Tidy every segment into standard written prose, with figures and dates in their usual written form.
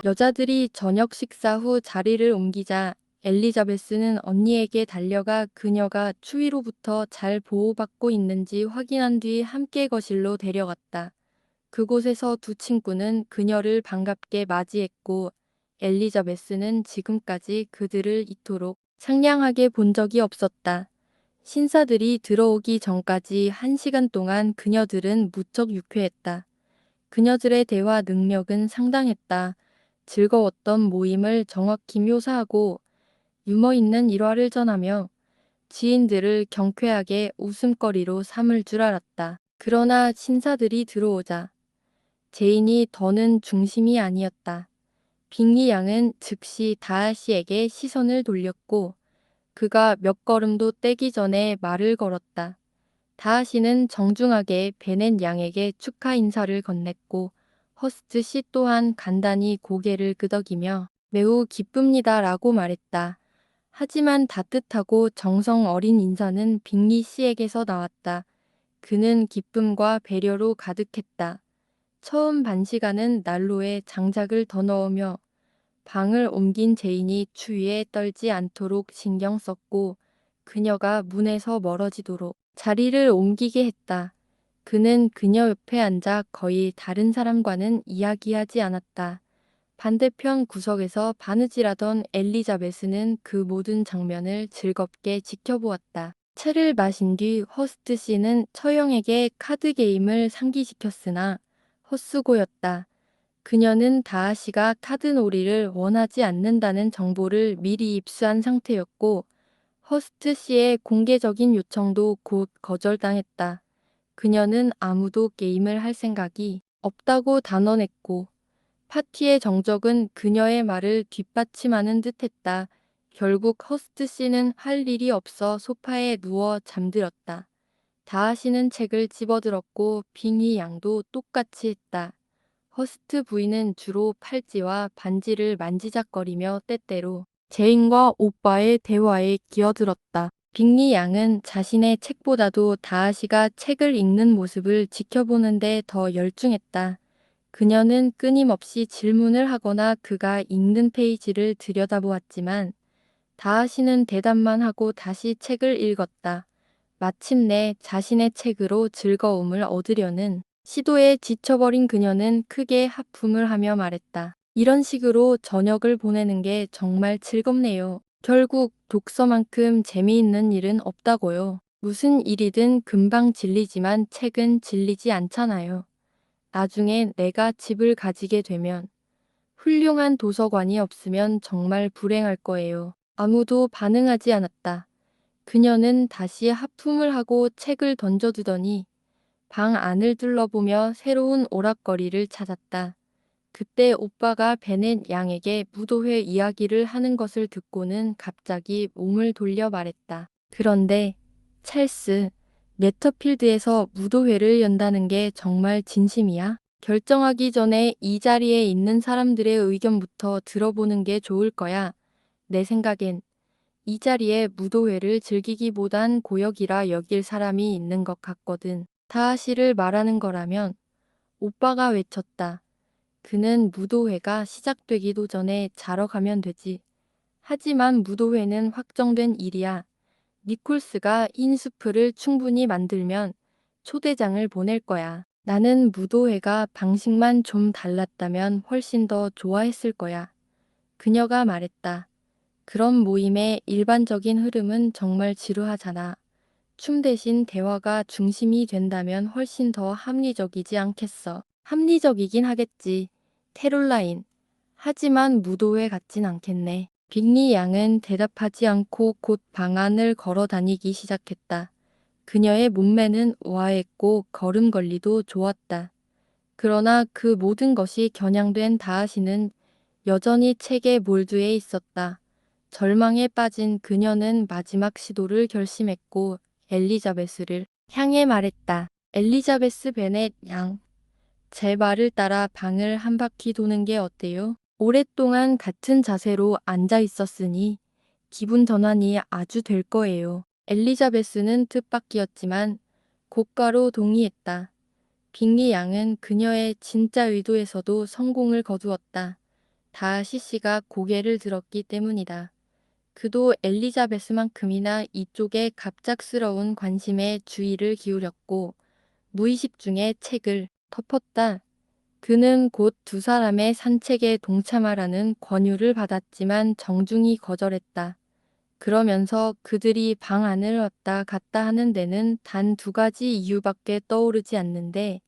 여자들이 저녁 식사 후 자리를 옮기자 엘리자베스는 언니에게 달려가 그녀가 추위로부터 잘 보호받고 있는지 확인한 뒤 함께 거실로 데려갔다. 그곳에서 두 친구는 그녀를 반갑게 맞이했고 엘리자베스는 지금까지 그들을 이토록 상냥하게 본 적이 없었다. 신사들이 들어오기 전까지 1시간 동안 그녀들은 무척 유쾌했다. 그녀들의 대화 능력은 상당했다. 즐거웠던 모임을 정확히 묘사하고 유머 있는 일화를 전하며 지인들을 경쾌하게 웃음거리로 삼을 줄 알았다. 그러나 신사들이 들어오자 제인이 더는 중심이 아니었다. 빅리 양은 즉시 다하시에게 시선을 돌렸고 그가 몇 걸음도 떼기 전에 말을 걸었다. 다하시는 정중하게 베넷 양에게 축하 인사를 건넸고 허스트 씨 또한 간단히 고개를 끄덕이며 매우 기쁩니다 라고 말했다. 하지만 따뜻하고 정성 어린 인사는 빅리 씨에게서 나왔다. 그는 기쁨과 배려로 가득했다. 처음 반시간은 난로에 장작을 더 넣으며 방을 옮긴 제인이 추위에 떨지 않도록 신경 썼고 그녀가 문에서 멀어지도록 자리를 옮기게 했다. 그는 그녀 옆에 앉아 거의 다른 사람과는 이야기하지 않았다. 반대편 구석에서 바느질하던 엘리자베스는 그 모든 장면을 즐겁게 지켜보았다. 차를 마신 뒤 허스트 씨는 처형에게 카드 게임을 상기시켰으나 헛수고였다. 그녀는 다하시가 카드놀이를 원하지 않는다는 정보를 미리 입수한 상태였고 허스트 씨의 공개적인 요청도 곧 거절당했다. 그녀는 아무도 게임을 할 생각이 없다고 단언했고 파티의 정적은 그녀의 말을 뒷받침하는 듯했다. 결국 허스트 씨는 할 일이 없어 소파에 누워 잠들었다. 다하시는 책을 집어들었고 빙의 양도 똑같이 했다. 허스트 부인은 주로 팔찌와 반지를 만지작거리며 때때로 제인과 오빠의 대화에 끼어들었다. 빅리 양은 자신의 책보다도 다하시가 책을 읽는 모습을 지켜보는데 더 열중했다. 그녀는 끊임없이 질문을 하거나 그가 읽는 페이지를 들여다보았지만 다하시는 대답만 하고 다시 책을 읽었다. 마침내 자신의 책으로 즐거움을 얻으려는 시도에 지쳐버린 그녀는 크게 하품을 하며 말했다. 이런 식으로 저녁을 보내는 게 정말 즐겁네요. 결국 독서만큼 재미있는 일은 없다고요. 무슨 일이든 금방 질리지만 책은 질리지 않잖아요. 나중에 내가 집을 가지게 되면 훌륭한 도서관이 없으면 정말 불행할 거예요. 아무도 반응하지 않았다. 그녀는 다시 하품을 하고 책을 던져두더니 방 안을 둘러보며 새로운 오락거리를 찾았다. 그때 오빠가 베넷 양에게 무도회 이야기를 하는 것을 듣고는 갑자기 몸을 돌려 말했다. 그런데 찰스, 매터필드에서 무도회를 연다는 게 정말 진심이야? 결정하기 전에 이 자리에 있는 사람들의 의견부터 들어보는 게 좋을 거야. 내 생각엔 이 자리에 무도회를 즐기기보단 고역이라 여길 사람이 있는 것 같거든. 다하시를 말하는 거라면 오빠가 외쳤다. 그는 무도회가 시작되기도 전에 자러 가면 되지. 하지만 무도회는 확정된 일이야. 니콜스가 인수프를 충분히 만들면 초대장을 보낼 거야. 나는 무도회가 방식만 좀 달랐다면 훨씬 더 좋아했을 거야. 그녀가 말했다. 그런 모임의 일반적인 흐름은 정말 지루하잖아. 춤 대신 대화가 중심이 된다면 훨씬 더 합리적이지 않겠어. 합리적이긴 하겠지. 캐롤라인. 하지만 무도회 같진 않겠네. 빅리 양은 대답하지 않고 곧 방 안을 걸어 다니기 시작했다. 그녀의 몸매는 우아했고 걸음걸이도 좋았다. 그러나 그 모든 것이 겨냥된 다하시는 여전히 책에 몰두해 있었다. 절망에 빠진 그녀는 마지막 시도를 결심했고 엘리자베스를 향해 말했다. 엘리자베스 베넷 양, 제 말을 따라 방을 한 바퀴 도는 게 어때요? 오랫동안 같은 자세로 앉아 있었으니 기분 전환이 아주 될 거예요. 엘리자베스는 뜻밖이었지만 고가로 동의했다. 빅리 양은 그녀의 진짜 의도에서도 성공을 거두었다. 다하시 씨가 고개를 들었기 때문이다. 그도 엘리자베스만큼이나 이쪽에 갑작스러운 관심에 주의를 기울였고 무의식 중에 책을 덮었다. 그는 곧 두 사람의 산책에 동참하라는 권유를 받았지만 정중히 거절했다. 그러면서 그들이 방 안을 왔다 갔다 하는 데는 단 두 가지 이유밖에 떠오르지 않는데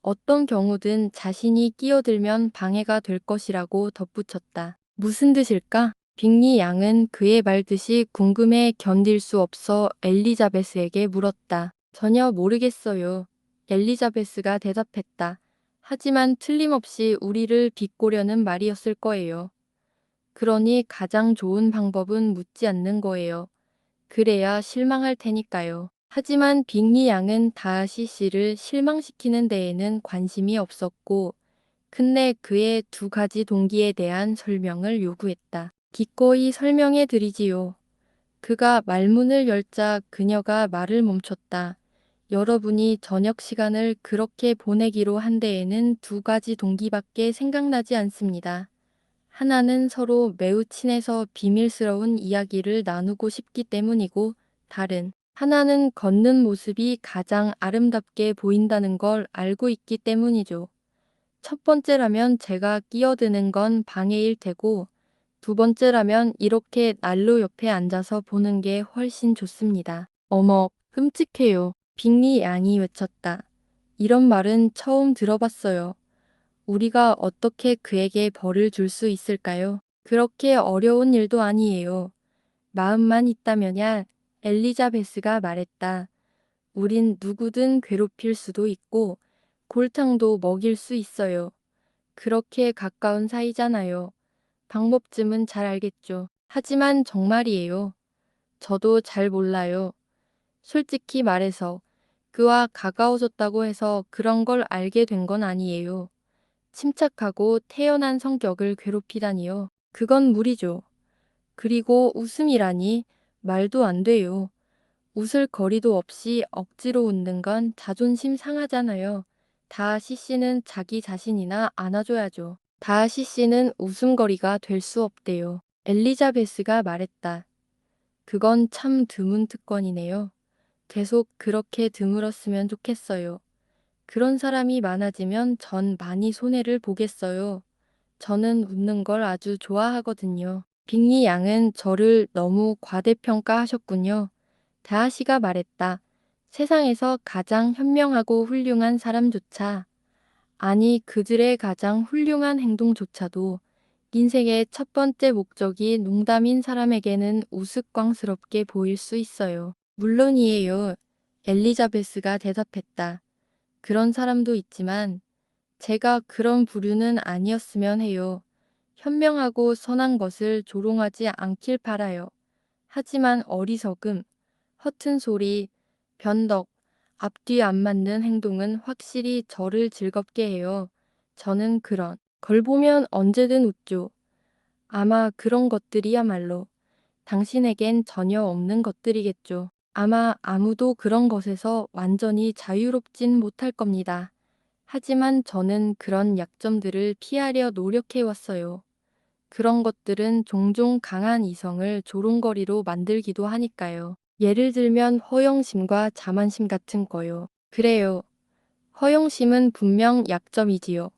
어떤 경우든 자신이 끼어들면 방해가 될 것이라고 덧붙였다. 무슨 뜻일까? 빅리 양은 그의 말뜻이 궁금해 견딜 수 없어 엘리자베스에게 물었다. 전혀 모르겠어요. 엘리자베스가 대답했다. 하지만 틀림없이 우리를 비꼬려는 말이었을 거예요. 그러니 가장 좋은 방법은 묻지 않는 거예요. 그래야 실망할 테니까요. 하지만 빅리 양은 다하시 씨를 실망시키는 데에는 관심이 없었고 끝내 그의 두 가지 동기에 대한 설명을 요구했다. 기꺼이 설명해 드리지요. 그가 말문을 열자 그녀가 말을 멈췄다. 여러분이 저녁 시간을 그렇게 보내기로 한 데에는 두 가지 동기밖에 생각나지 않습니다. 하나는 서로 매우 친해서 비밀스러운 이야기를 나누고 싶기 때문이고 다른 하나는 걷는 모습이 가장 아름답게 보인다는 걸 알고 있기 때문이죠. 첫 번째라면 제가 끼어드는 건 방해일 테고 두 번째라면 이렇게 난로 옆에 앉아서 보는 게 훨씬 좋습니다. 어머, 끔찍해요. 빅리 양이 외쳤다. 이런 말은 처음 들어봤어요. 우리가 어떻게 그에게 벌을 줄 수 있을까요? 그렇게 어려운 일도 아니에요. 마음만 있다면야 엘리자베스가 말했다. 우린 누구든 괴롭힐 수도 있고 골탕도 먹일 수 있어요. 그렇게 가까운 사이잖아요. 방법쯤은 잘 알겠죠. 하지만 정말이에요. 저도 잘 몰라요. 솔직히 말해서 그와 가까워졌다고 해서 그런 걸 알게 된 건 아니에요. 침착하고 태연한 성격을 괴롭히다니요. 그건 무리죠. 그리고 웃음이라니 말도 안 돼요. 웃을 거리도 없이 억지로 웃는 건 자존심 상하잖아요. 다하시 씨는 자기 자신이나 안아줘야죠. 다하시 씨는 웃음거리가 될 수 없대요. 엘리자베스가 말했다. 그건 참 드문 특권이네요. 계속 그렇게 드물었으면 좋겠어요. 그런 사람이 많아지면 전 많이 손해를 보겠어요. 저는 웃는 걸 아주 좋아하거든요. 빅리 양은 저를 너무 과대평가하셨군요. 다하시가 말했다. 세상에서 가장 현명하고 훌륭한 사람조차, 아니 그들의 가장 훌륭한 행동조차도 인생의 첫 번째 목적이 농담인 사람에게는 우스꽝스럽게 보일 수 있어요. 물론이에요. 엘리자베스가 대답했다. 그런 사람도 있지만 제가 그런 부류는 아니었으면 해요. 현명하고 선한 것을 조롱하지 않길 바라요. 하지만 어리석음, 허튼 소리, 변덕, 앞뒤 안 맞는 행동은 확실히 저를 즐겁게 해요. 저는 그런 걸 보면 언제든 웃죠. 아마 그런 것들이야말로 당신에겐 전혀 없는 것들이겠죠. 아마 아무도 그런 것에서 완전히 자유롭진 못할 겁니다. 하지만 저는 그런 약점들을 피하려 노력해 왔어요. 그런 것들은 종종 강한 이성을 조롱거리로 만들기도 하니까요. 예를 들면 허영심과 자만심 같은 거요. 그래요. 허영심은 분명 약점이지요.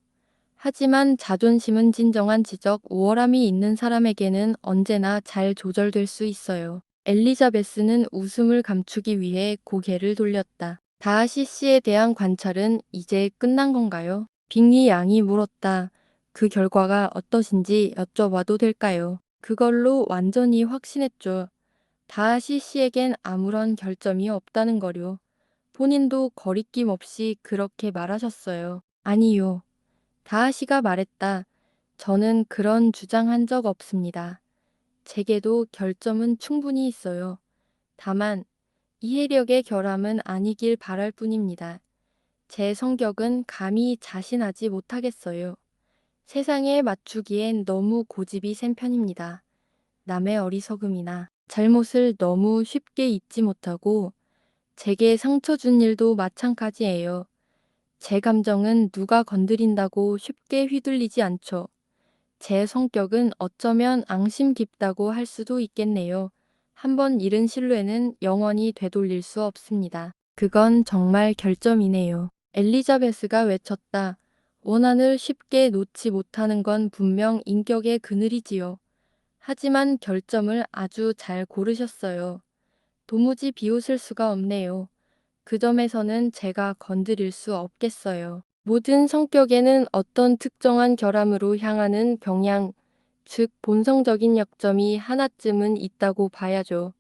하지만 자존심은 진정한 지적, 우월함이 있는 사람에게는 언제나 잘 조절될 수 있어요. 엘리자베스는 웃음을 감추기 위해 고개를 돌렸다. 다하시 씨에 대한 관찰은 이제 끝난 건가요? 빅리 양이 물었다. 그 결과가 어떠신지 여쭤봐도 될까요? 그걸로 완전히 확신했죠. 다하시 씨에겐 아무런 결점이 없다는 거요. 본인도 거리낌 없이 그렇게 말하셨어요. 아니요. 다하시가 말했다. 저는 그런 주장한 적 없습니다. 제게도 결점은 충분히 있어요. 다만 이해력의 결함은 아니길 바랄 뿐입니다. 제 성격은 감히 자신하지 못하겠어요. 세상에 맞추기엔 너무 고집이 센 편입니다. 남의 어리석음이나 잘못을 너무 쉽게 잊지 못하고 제게 상처 준 일도 마찬가지예요. 제 감정은 누가 건드린다고 쉽게 휘둘리지 않죠. 제 성격은 어쩌면 앙심 깊다고 할 수도 있겠네요. 한번 잃은 신뢰는 영원히 되돌릴 수 없습니다. 그건 정말 결점이네요. 엘리자베스가 외쳤다. 원한을 쉽게 놓지 못하는 건 분명 인격의 그늘이지요. 하지만 결점을 아주 잘 고르셨어요. 도무지 비웃을 수가 없네요. 그 점에서는 제가 건드릴 수 없겠어요. 모든 성격에는 어떤 특정한 결함으로 향하는 경향, 즉 본성적인 약점이 하나쯤은 있다고 봐야죠.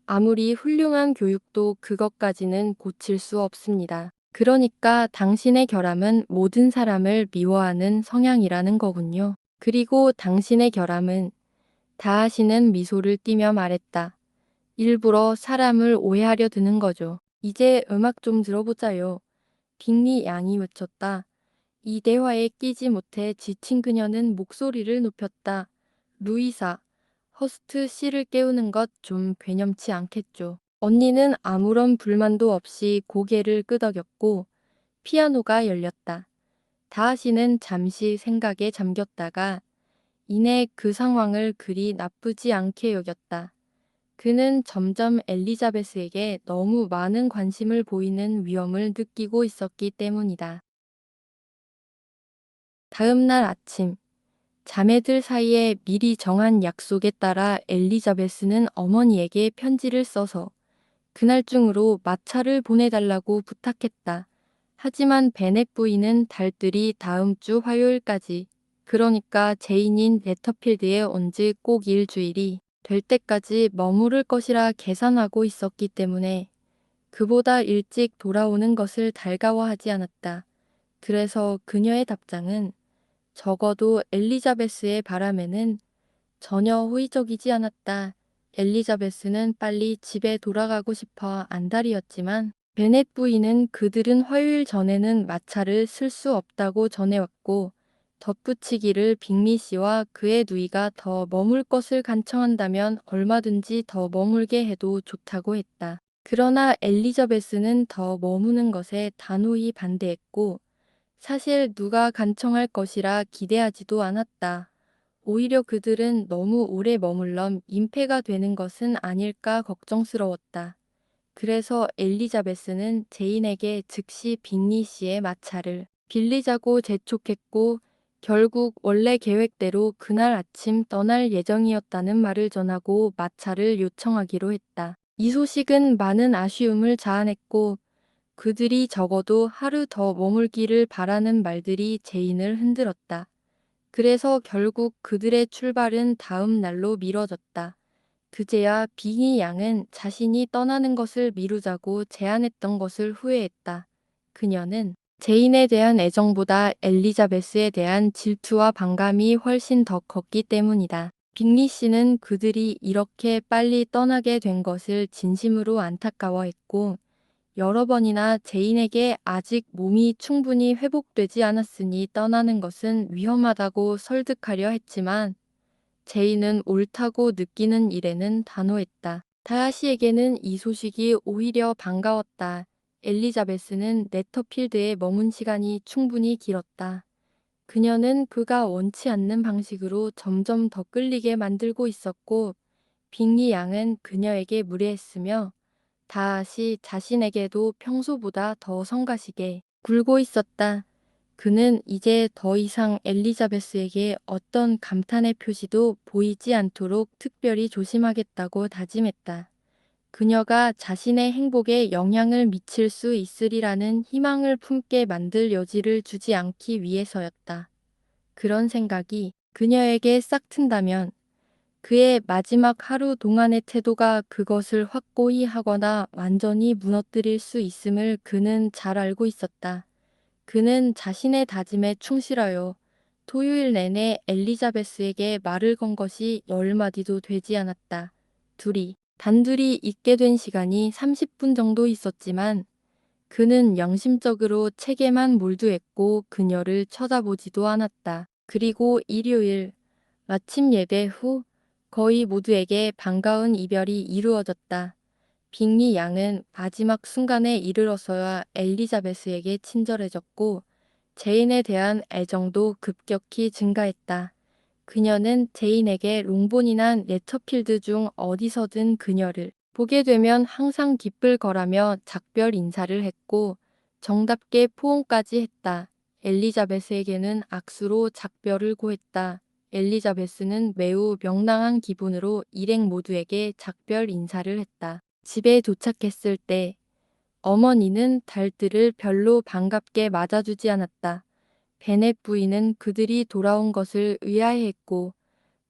아무리 훌륭한 교육도 그것까지는 고칠 수 없습니다. 그러니까 당신의 결함은 모든 사람을 미워하는 성향이라는 거군요. 그리고 당신의 결함은 다하시는 미소를 띠며 말했다. 일부러 사람을 오해하려 드는 거죠. 이제 음악 좀 들어보자요. 빅리 양이 외쳤다. 이 대화에 끼지 못해 지친 그녀는 목소리를 높였다. 루이사, 허스트 씨를 깨우는 것 좀 괴념치 않겠죠. 언니는 아무런 불만도 없이 고개를 끄덕였고 피아노가 열렸다. 다하시는 잠시 생각에 잠겼다가 이내 그 상황을 그리 나쁘지 않게 여겼다. 그는 점점 엘리자베스에게 너무 많은 관심을 보이는 위험을 느끼고 있었기 때문이다. 다음 날 아침, 자매들 사이에 미리 정한 약속에 따라 엘리자베스는 어머니에게 편지를 써서 그날 중으로 마차를 보내달라고 부탁했다. 하지만 베넷 부인은 달들이 다음 주 화요일까지, 그러니까 제인인 네터필드에 온 지 꼭 일주일이 될 때까지 머무를 것이라 계산하고 있었기 때문에 그보다 일찍 돌아오는 것을 달가워하지 않았다. 그래서 그녀의 답장은 적어도 엘리자베스의 바람에는 전혀 호의적이지 않았다. 엘리자베스는 빨리 집에 돌아가고 싶어 안달이었지만 베넷 부인은 그들은 화요일 전에는 마차를 쓸 수 없다고 전해왔고 덧붙이기를 빅리 씨와 그의 누이가 더 머물 것을 간청한다면 얼마든지 더 머물게 해도 좋다고 했다. 그러나 엘리자베스는 더 머무는 것에 단호히 반대했고 사실 누가 간청할 것이라 기대하지도 않았다. 오히려 그들은 너무 오래 머물러 민폐가 되는 것은 아닐까 걱정스러웠다. 그래서 엘리자베스는 제인에게 즉시 빅리 씨의 마차를 빌리자고 재촉했고 결국 원래 계획대로 그날 아침 떠날 예정이었다는 말을 전하고 마차를 요청하기로 했다. 이 소식은 많은 아쉬움을 자아냈고 그들이 적어도 하루 더 머물기를 바라는 말들이 제인을 흔들었다. 그래서 결국 그들의 출발은 다음 날로 미뤄졌다. 그제야 빙의 양은 자신이 떠나는 것을 미루자고 제안했던 것을 후회했다. 그녀는 제인에 대한 애정보다 엘리자베스에 대한 질투와 반감이 훨씬 더 컸기 때문이다. 빅리 씨는 그들이 이렇게 빨리 떠나게 된 것을 진심으로 안타까워했고 여러 번이나 제인에게 아직 몸이 충분히 회복되지 않았으니 떠나는 것은 위험하다고 설득하려 했지만 제인은 옳다고 느끼는 일에는 단호했다. 다하시에게는 이 소식이 오히려 반가웠다. 엘리자베스는 네터필드에 머문 시간이 충분히 길었다. 그녀는 그가 원치 않는 방식으로 점점 더 끌리게 만들고 있었고 빅리 양은 그녀에게 무례했으며 다시 자신에게도 평소보다 더 성가시게 굴고 있었다. 그는 이제 더 이상 엘리자베스에게 어떤 감탄의 표시도 보이지 않도록 특별히 조심하겠다고 다짐했다. 그녀가 자신의 행복에 영향을 미칠 수 있으리라는 희망을 품게 만들 여지를 주지 않기 위해서였다. 그런 생각이 그녀에게 싹 튼다면 그의 마지막 하루 동안의 태도가 그것을 확고히 하거나 완전히 무너뜨릴 수 있음을 그는 잘 알고 있었다. 그는 자신의 다짐에 충실하여 토요일 내내 엘리자베스에게 말을 건 것이 10마디도 되지 않았다. 둘이 단둘이 있게 된 시간이 30분 정도 있었지만 그는 양심적으로 책에만 몰두했고 그녀를 쳐다보지도 않았다. 그리고 일요일 아침 예배 후 거의 모두에게 반가운 이별이 이루어졌다. 빅리 양은 마지막 순간에 이르러서야 엘리자베스에게 친절해졌고 제인에 대한 애정도 급격히 증가했다. 그녀는 제인에게 롱본이나 레처필드 중 어디서든 그녀를 보게 되면 항상 기쁠 거라며 작별 인사를 했고 정답게 포옹까지 했다. 엘리자베스에게는 악수로 작별을 고했다. 엘리자베스는 매우 명랑한 기분으로 일행 모두에게 작별 인사를 했다. 집에 도착했을 때 어머니는 달들을 별로 반갑게 맞아주지 않았다. 베넷 부인은 그들이 돌아온 것을 의아해했고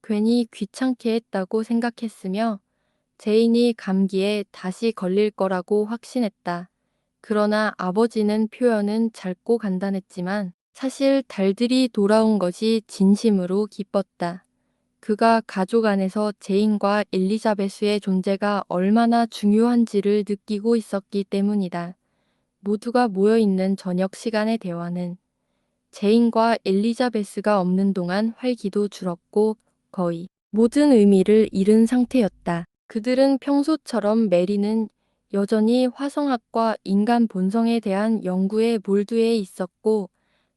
괜히 귀찮게 했다고 생각했으며 제인이 감기에 다시 걸릴 거라고 확신했다. 그러나 아버지는 표현은 짧고 간단했지만 사실 달들이 돌아온 것이 진심으로 기뻤다. 그가 가족 안에서 제인과 엘리자베스의 존재가 얼마나 중요한지를 느끼고 있었기 때문이다. 모두가 모여있는 저녁 시간의 대화는 제인과 엘리자베스가 없는 동안 활기도 줄었고 거의 모든 의미를 잃은 상태였다. 그들은 평소처럼 메리는 여전히 화성학과 인간 본성에 대한 연구에 몰두해 있었고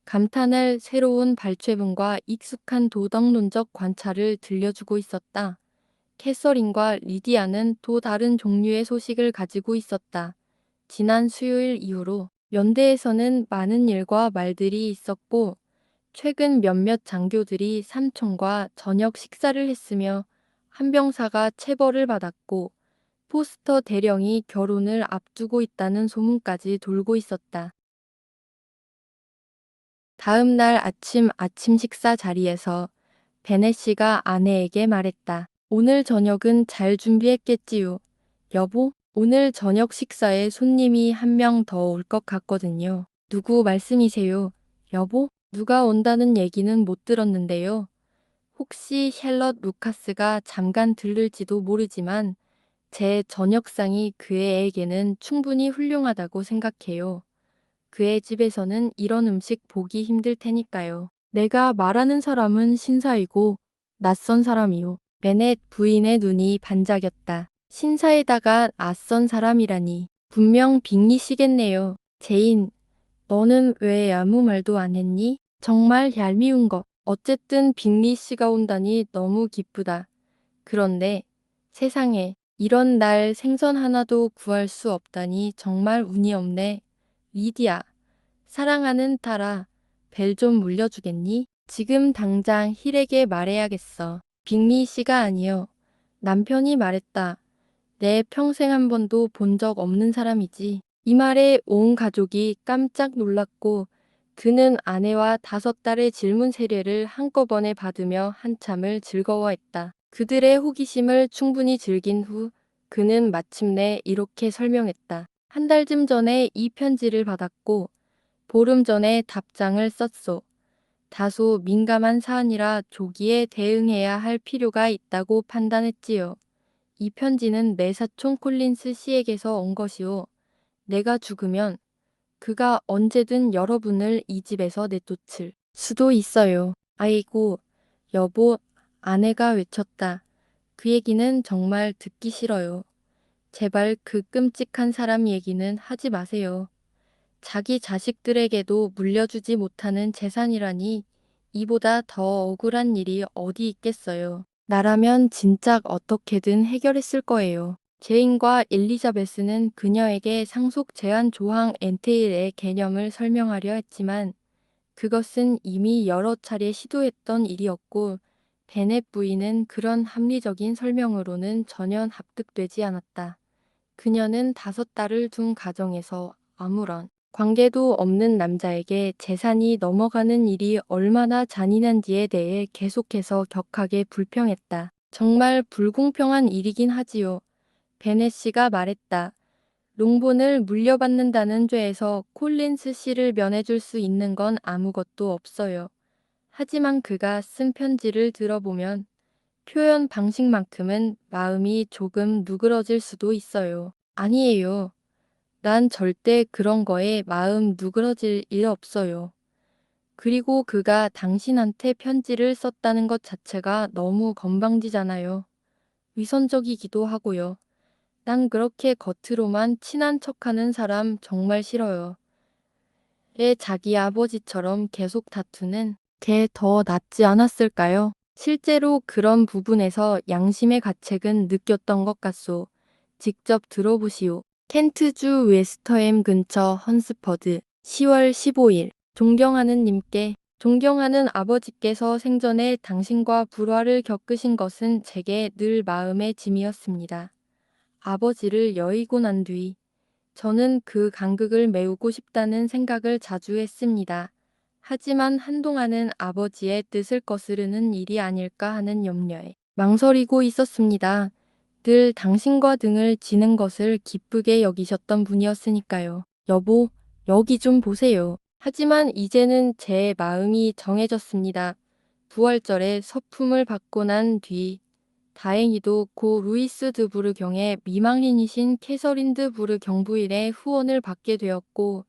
감탄할 새로운 발췌문과 익숙한 도덕론적 관찰을 들려주고 있었다. 캐서린과 리디아는 또 다른 종류의 소식을 가지고 있었다. 지난 수요일 이후로 연대에서는 많은 일과 말들이 있었고 최근 몇몇 장교들이 삼촌과 저녁 식사를 했으며 한 병사가 체벌을 받았고 포스터 대령이 결혼을 앞두고 있다는 소문까지 돌고 있었다. 다음 날 아침 식사 자리에서 베넷 씨가 아내에게 말했다. 오늘 저녁은 잘 준비했겠지요. 여보, 오늘 저녁 식사에 손님이 한 명 더 올 것 같거든요. 누구 말씀이세요? 여보, 누가 온다는 얘기는 못 들었는데요. 혹시 샬럿 루카스가 잠깐 들를지도 모르지만 제 저녁상이 그 애에게는 충분히 훌륭하다고 생각해요. 그의 집에서는 이런 음식 보기 힘들 테니까요. 내가 말하는 사람은 신사이고 낯선 사람이요. 베넷 부인의 눈이 반짝였다. 신사에다가 낯선 사람이라니. 분명 빅리 씨겠네요. 제인, 너는 왜 아무 말도 안 했니? 정말 얄미운 것. 어쨌든 빅리 씨가 온다니 너무 기쁘다. 그런데 세상에 이런 날 생선 하나도 구할 수 없다니 정말 운이 없네. 리디아, 사랑하는 딸아, 벨 좀 물려주겠니? 지금 당장 힐에게 말해야겠어. 빅리 씨가 아니요. 남편이 말했다. 내 평생 한 번도 본 적 없는 사람이지. 이 말에 온 가족이 깜짝 놀랐고 그는 아내와 5딸의 질문 세례를 한꺼번에 받으며 한참을 즐거워했다. 그들의 호기심을 충분히 즐긴 후 그는 마침내 이렇게 설명했다. 한 달쯤 전에 이 편지를 받았고 보름 전에 답장을 썼소. 다소 민감한 사안이라 조기에 대응해야 할 필요가 있다고 판단했지요. 이 편지는 내 사촌 콜린스 씨에게서 온 것이오. 내가 죽으면 그가 언제든 여러분을 이 집에서 내쫓을 수도 있어요. 아이고, 여보, 아내가 외쳤다. 그 얘기는 정말 듣기 싫어요. 제발 그 끔찍한 사람 얘기는 하지 마세요. 자기 자식들에게도 물려주지 못하는 재산이라니 이보다 더 억울한 일이 어디 있겠어요. 나라면 진작 어떻게든 해결했을 거예요. 제인과 엘리자베스는 그녀에게 상속 제한 조항 엔테일의 개념을 설명하려 했지만 그것은 이미 여러 차례 시도했던 일이었고 베넷 부인은 그런 합리적인 설명으로는 전혀 납득되지 않았다. 그녀는 5딸을 둔 가정에서 아무런 관계도 없는 남자에게 재산이 넘어가는 일이 얼마나 잔인한지에 대해 계속해서 격하게 불평했다. 정말 불공평한 일이긴 하지요. 베넷 씨가 말했다. 롱본을 물려받는다는 죄에서 콜린스 씨를 면해줄 수 있는 건 아무것도 없어요. 하지만 그가 쓴 편지를 들어보면 표현 방식만큼은 마음이 조금 누그러질 수도 있어요. 아니에요. 난 절대 그런 거에 마음 누그러질 일 없어요. 그리고 그가 당신한테 편지를 썼다는 것 자체가 너무 건방지잖아요. 위선적이기도 하고요. 난 그렇게 겉으로만 친한 척하는 사람 정말 싫어요. 왜 자기 아버지처럼 계속 다투는 게 더 낫지 않았을까요? 실제로 그런 부분에서 양심의 가책은 느꼈던 것 같소. 직접 들어보시오. 켄트주 웨스터햄 근처 헌스퍼드 10월 15일 존경하는 님께 존경하는 아버지께서 생전에 당신과 불화를 겪으신 것은 제게 늘 마음의 짐이었습니다. 아버지를 여의고 난 뒤 저는 그 간극을 메우고 싶다는 생각을 자주 했습니다. 하지만 한동안은 아버지의 뜻을 거스르는 일이 아닐까 하는 염려에 망설이고 있었습니다. 늘 당신과 등을 지는 것을 기쁘게 여기셨던 분이었으니까요. 여보, 여기 좀 보세요. 하지만 이제는 제 마음이 정해졌습니다. 부활절에 서품을 받고 난 뒤 다행히도 고 루이스 드 부르경의 미망인이신 캐서린 드 부르경부인의 후원을 받게 되었고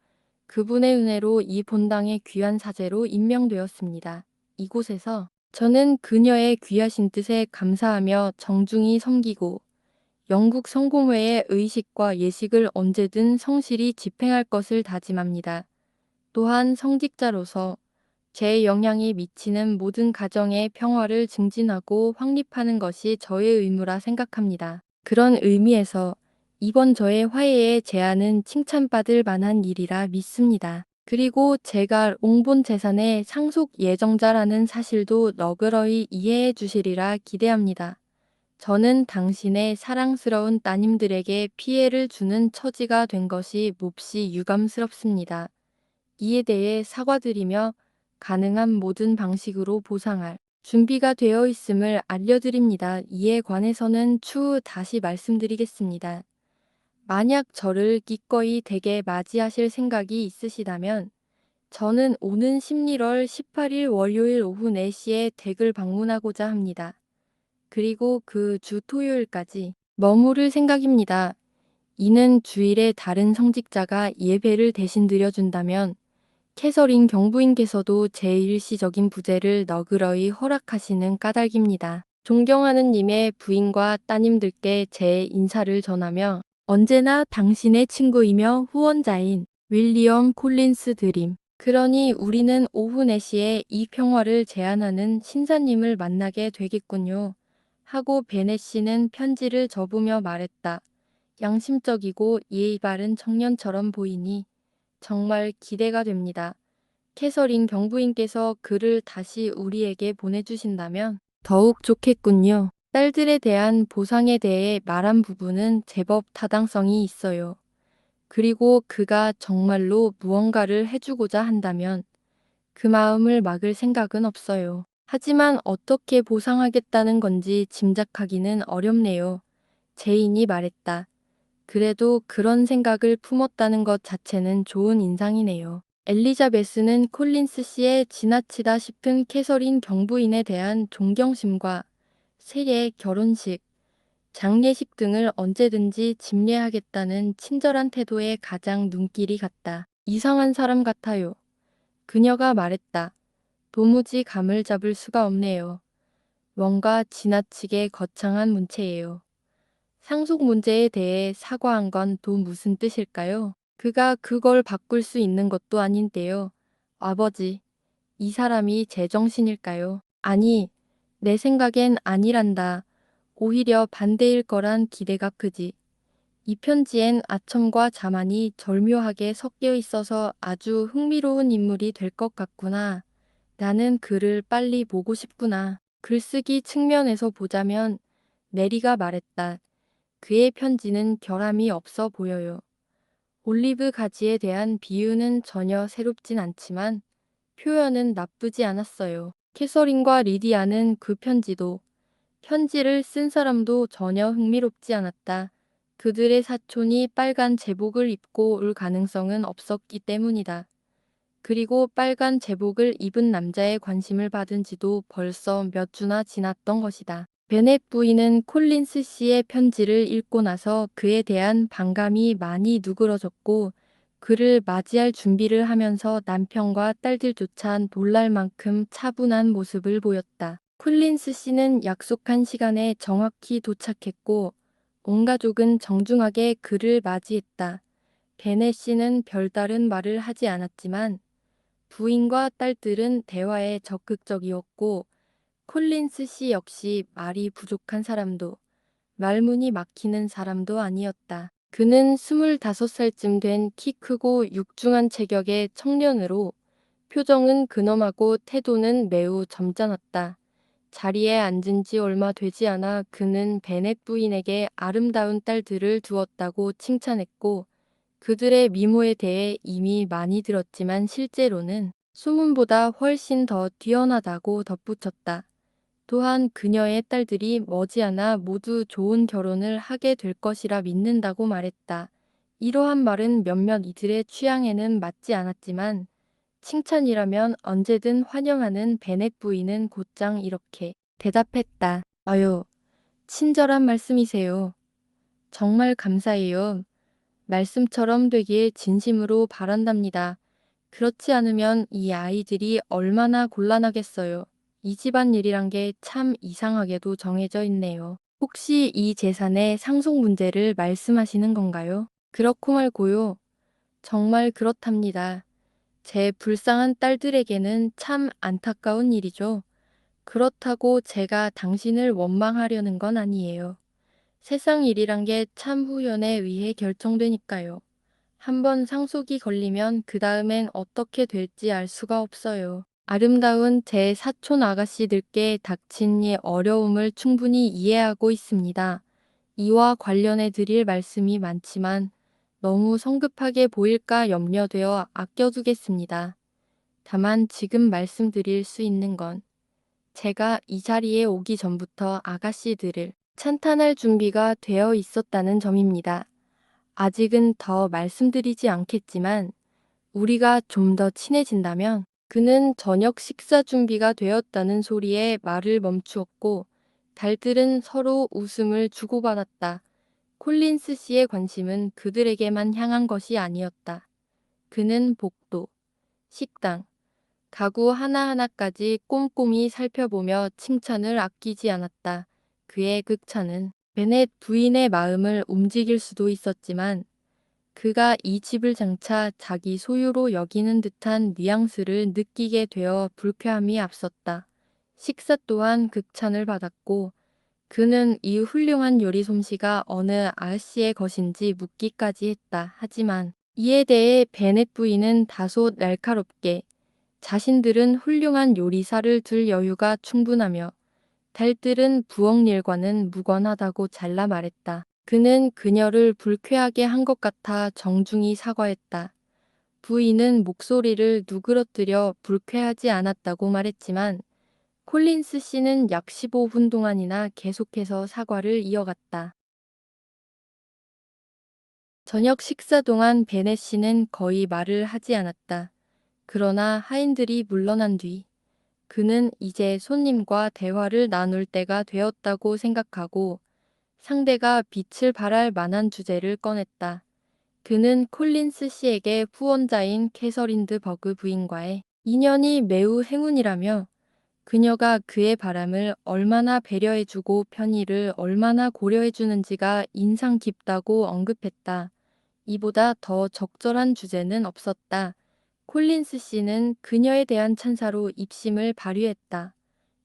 그분의 은혜로 이 본당의 귀한 사제로 임명되었습니다. 이곳에서 저는 그녀의 귀하신 뜻에 감사하며 정중히 섬기고 영국 성공회의 의식과 예식을 언제든 성실히 집행할 것을 다짐합니다. 또한 성직자로서 제 영향이 미치는 모든 가정의 평화를 증진하고 확립하는 것이 저의 의무라 생각합니다. 그런 의미에서 이번 저의 화해의 제안은 칭찬받을 만한 일이라 믿습니다. 그리고 제가 옹본 재산의 상속 예정자라는 사실도 너그러이 이해해 주시리라 기대합니다. 저는 당신의 사랑스러운 따님들에게 피해를 주는 처지가 된 것이 몹시 유감스럽습니다. 이에 대해 사과드리며 가능한 모든 방식으로 보상할 준비가 되어 있음을 알려드립니다. 이에 관해서는 추후 다시 말씀드리겠습니다. 만약 저를 기꺼이 댁에 맞이하실 생각이 있으시다면 저는 오는 11월 18일 월요일 오후 4시에 댁을 방문하고자 합니다. 그리고 그 주 토요일까지 머무를 생각입니다. 이는 주일에 다른 성직자가 예배를 대신 드려준다면 캐서린 경부인께서도 제 일시적인 부재를 너그러이 허락하시는 까닭입니다. 존경하는 님의 부인과 따님들께 제 인사를 전하며 언제나 당신의 친구이며 후원자인 윌리엄 콜린스 드림. 그러니 우리는 오후 4시에 이 평화를 제안하는 신사님을 만나게 되겠군요. 하고 베넷 씨는 편지를 접으며 말했다. 양심적이고 예의 바른 청년처럼 보이니 정말 기대가 됩니다. 캐서린 경부인께서 글을 다시 우리에게 보내주신다면 더욱 좋겠군요. 딸들에 대한 보상에 대해 말한 부분은 제법 타당성이 있어요. 그리고 그가 정말로 무언가를 해주고자 한다면 그 마음을 막을 생각은 없어요. 하지만 어떻게 보상하겠다는 건지 짐작하기는 어렵네요. 제인이 말했다. 그래도 그런 생각을 품었다는 것 자체는 좋은 인상이네요. 엘리자베스는 콜린스 씨의 지나치다 싶은 캐서린 경부인에 대한 존경심과 세례, 결혼식, 장례식 등을 언제든지 집례하겠다는 친절한 태도에 가장 눈길이 갔다. 이상한 사람 같아요. 그녀가 말했다. 도무지 감을 잡을 수가 없네요. 뭔가 지나치게 거창한 문체예요. 상속 문제에 대해 사과한 건 또 무슨 뜻일까요? 그가 그걸 바꿀 수 있는 것도 아닌데요. 아버지, 이 사람이 제정신일까요? 아니, 내 생각엔 아니란다. 오히려 반대일 거란 기대가 크지. 이 편지엔 아첨과 자만이 절묘하게 섞여 있어서 아주 흥미로운 인물이 될 것 같구나. 나는 그를 빨리 보고 싶구나. 글쓰기 측면에서 보자면 메리가 말했다. 그의 편지는 결함이 없어 보여요. 올리브 가지에 대한 비유는 전혀 새롭진 않지만 표현은 나쁘지 않았어요. 캐서린과 리디아는 그 편지도 편지를 쓴 사람도 전혀 흥미롭지 않았다. 그들의 사촌이 빨간 제복을 입고 올 가능성은 없었기 때문이다. 그리고 빨간 제복을 입은 남자의 관심을 받은 지도 벌써 몇 주나 지났던 것이다. 베넷 부인은 콜린스 씨의 편지를 읽고 나서 그에 대한 반감이 많이 누그러졌고 그를 맞이할 준비를 하면서 남편과 딸들조차 놀랄 만큼 차분한 모습을 보였다. 콜린스 씨는 약속한 시간에 정확히 도착했고 온 가족은 정중하게 그를 맞이했다. 베넷 씨는 별다른 말을 하지 않았지만 부인과 딸들은 대화에 적극적이었고 콜린스 씨 역시 말이 부족한 사람도 말문이 막히는 사람도 아니었다. 그는 25살쯤 된 키 크고 육중한 체격의 청년으로 표정은 근엄하고 태도는 매우 점잖았다. 자리에 앉은 지 얼마 되지 않아 그는 베넷 부인에게 아름다운 딸들을 두었다고 칭찬했고 그들의 미모에 대해 이미 많이 들었지만 실제로는 소문보다 훨씬 더 뛰어나다고 덧붙였다. 또한 그녀의 딸들이 머지않아 모두 좋은 결혼을 하게 될 것이라 믿는다고 말했다. 이러한 말은 몇몇 이들의 취향에는 맞지 않았지만 칭찬이라면 언제든 환영하는 베넷 부인은 곧장 이렇게 대답했다. 아유, 친절한 말씀이세요. 정말 감사해요. 말씀처럼 되길 진심으로 바란답니다. 그렇지 않으면 이 아이들이 얼마나 곤란하겠어요. 이 집안 일이란 게 참 이상하게도 정해져 있네요. 혹시 이 재산의 상속 문제를 말씀하시는 건가요? 그렇고 말고요. 정말 그렇답니다. 제 불쌍한 딸들에게는 참 안타까운 일이죠. 그렇다고 제가 당신을 원망하려는 건 아니에요. 세상 일이란 게 참 후연에 의해 결정되니까요. 한번 상속이 걸리면 그 다음엔 어떻게 될지 알 수가 없어요. 아름다운 제 사촌 아가씨들께 닥친 이 어려움을 충분히 이해하고 있습니다. 이와 관련해 드릴 말씀이 많지만 너무 성급하게 보일까 염려되어 아껴두겠습니다. 다만 지금 말씀드릴 수 있는 건 제가 이 자리에 오기 전부터 아가씨들을 찬탄할 준비가 되어 있었다는 점입니다. 아직은 더 말씀드리지 않겠지만 우리가 좀 더 친해진다면 그는 저녁 식사 준비가 되었다는 소리에 말을 멈추었고 달들은 서로 웃음을 주고받았다. 콜린스 씨의 관심은 그들에게만 향한 것이 아니었다. 그는 복도, 식당, 가구 하나하나까지 꼼꼼히 살펴보며 칭찬을 아끼지 않았다. 그의 극찬은 베넷 부인의 마음을 움직일 수도 있었지만 그가 이 집을 장차 자기 소유로 여기는 듯한 뉘앙스를 느끼게 되어 불쾌함이 앞섰다. 식사 또한 극찬을 받았고 그는 이 훌륭한 요리 솜씨가 어느 아저씨의 것인지 묻기까지 했다. 하지만 이에 대해 베넷 부인은 다소 날카롭게 자신들은 훌륭한 요리사를 둘 여유가 충분하며 달들은 부엌 일과는 무관하다고 잘라 말했다. 그는 그녀를 불쾌하게 한 것 같아 정중히 사과했다. 부인은 목소리를 누그러뜨려 불쾌하지 않았다고 말했지만 콜린스 씨는 약 15분 동안이나 계속해서 사과를 이어갔다. 저녁 식사 동안 베넷 씨는 거의 말을 하지 않았다. 그러나 하인들이 물러난 뒤 그는 이제 손님과 대화를 나눌 때가 되었다고 생각하고 상대가 빛을 발할 만한 주제를 꺼냈다. 그는 콜린스 씨에게 후원자인 캐서린드 버그 부인과의 인연이 매우 행운이라며 그녀가 그의 바람을 얼마나 배려해주고 편의를 얼마나 고려해주는지가 인상 깊다고 언급했다. 이보다 더 적절한 주제는 없었다. 콜린스 씨는 그녀에 대한 찬사로 입심을 발휘했다.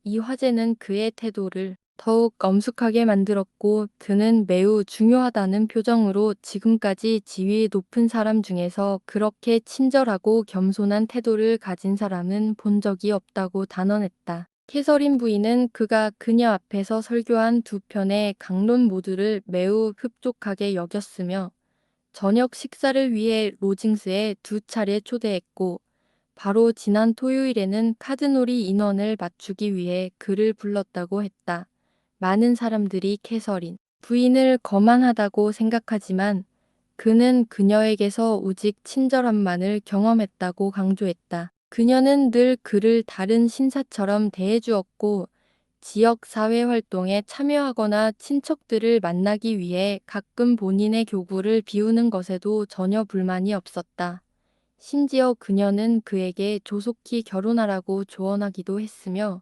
이 화제는 그의 태도를 더욱 엄숙하게 만들었고 그는 매우 중요하다는 표정으로 지금까지 지위 높은 사람 중에서 그렇게 친절하고 겸손한 태도를 가진 사람은 본 적이 없다고 단언했다. 캐서린 부인은 그가 그녀 앞에서 설교한 두 편의 강론 모두를 매우 흡족하게 여겼으며 저녁 식사를 위해 로징스에 두 차례 초대했고 바로 지난 토요일에는 카드놀이 인원을 맞추기 위해 그를 불렀다고 했다. 많은 사람들이 캐서린 부인을 거만하다고 생각하지만 그는 그녀에게서 오직 친절함만을 경험했다고 강조했다. 그녀는 늘 그를 다른 신사처럼 대해주었고 지역 사회 활동에 참여하거나 친척들을 만나기 위해 가끔 본인의 교구를 비우는 것에도 전혀 불만이 없었다. 심지어 그녀는 그에게 조속히 결혼하라고 조언하기도 했으며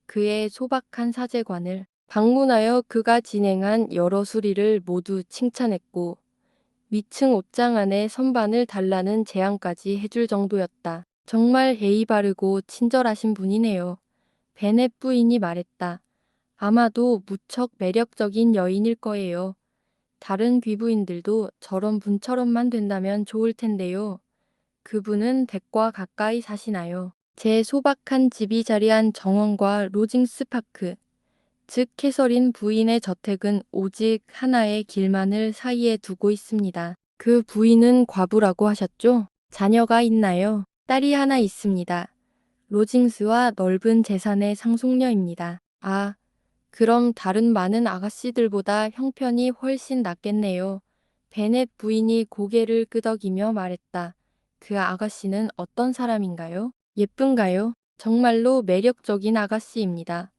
그의 소박한 사제관을 방문하여 그가 진행한 여러 수리를 모두 칭찬했고 위층 옷장 안에 선반을 달라는 제안까지 해줄 정도였다. 정말 예의 바르고 친절하신 분이네요. 베넷 부인이 말했다. 아마도 무척 매력적인 여인일 거예요. 다른 귀부인들도 저런 분처럼만 된다면 좋을 텐데요. 그분은 댁과 가까이 사시나요? 제 소박한 집이 자리한 정원과 로징스 파크, 즉 캐서린 부인의 저택은 오직 하나의 길만을 사이에 두고 있습니다. 그 부인은 과부라고 하셨죠? 자녀가 있나요? 딸이 하나 있습니다. 로징스와 넓은 재산의 상속녀입니다. 아, 그럼 다른 많은 아가씨들보다 형편이 훨씬 낫겠네요. 베넷 부인이 고개를 끄덕이며 말했다. 그 아가씨는 어떤 사람인가요? 예쁜가요? 정말로 매력적인 아가씨입니다.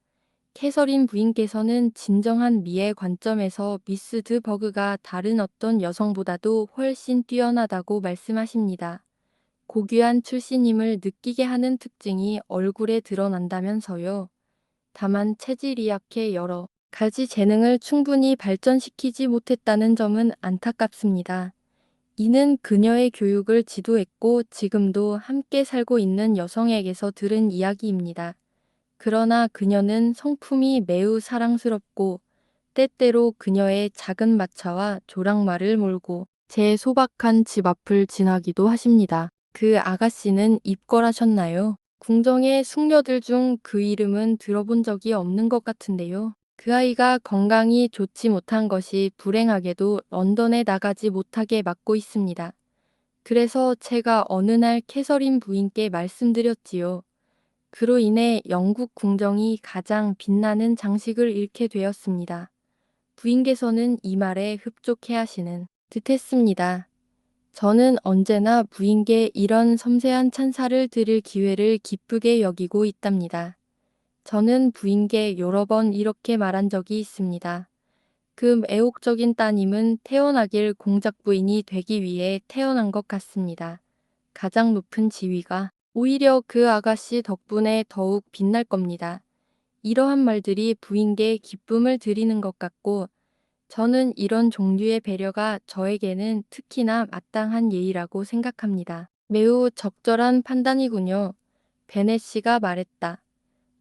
캐서린 부인께서는 진정한 미의 관점에서 미스 드 버그가 다른 어떤 여성보다도 훨씬 뛰어나다고 말씀하십니다. 고귀한 출신임을 느끼게 하는 특징이 얼굴에 드러난다면서요. 다만 체질이 약해 여러 가지 재능을 충분히 발전시키지 못했다는 점은 안타깝습니다. 이는 그녀의 교육을 지도했고 지금도 함께 살고 있는 여성에게서 들은 이야기입니다. 그러나 그녀는 성품이 매우 사랑스럽고 때때로 그녀의 작은 마차와 조랑말을 몰고 제 소박한 집 앞을 지나기도 하십니다. 그 아가씨는 입궐하셨나요? 궁정의 숙녀들 중 그 이름은 들어본 적이 없는 것 같은데요. 그 아이가 건강이 좋지 못한 것이 불행하게도 런던에 나가지 못하게 막고 있습니다. 그래서 제가 어느 날 캐서린 부인께 말씀드렸지요. 그로 인해 영국 궁정이 가장 빛나는 장식을 잃게 되었습니다. 부인께서는 이 말에 흡족해하시는 듯했습니다. 저는 언제나 부인께 이런 섬세한 찬사를 드릴 기회를 기쁘게 여기고 있답니다. 저는 부인께 여러 번 이렇게 말한 적이 있습니다. 그 애혹적인 따님은 태어나길 공작 부인이 되기 위해 태어난 것 같습니다. 가장 높은 지위가 오히려 그 아가씨 덕분에 더욱 빛날 겁니다. 이러한 말들이 부인께 기쁨을 드리는 것 같고 저는 이런 종류의 배려가 저에게는 특히나 마땅한 예의라고 생각합니다. 매우 적절한 판단이군요. 베넷 씨가 말했다.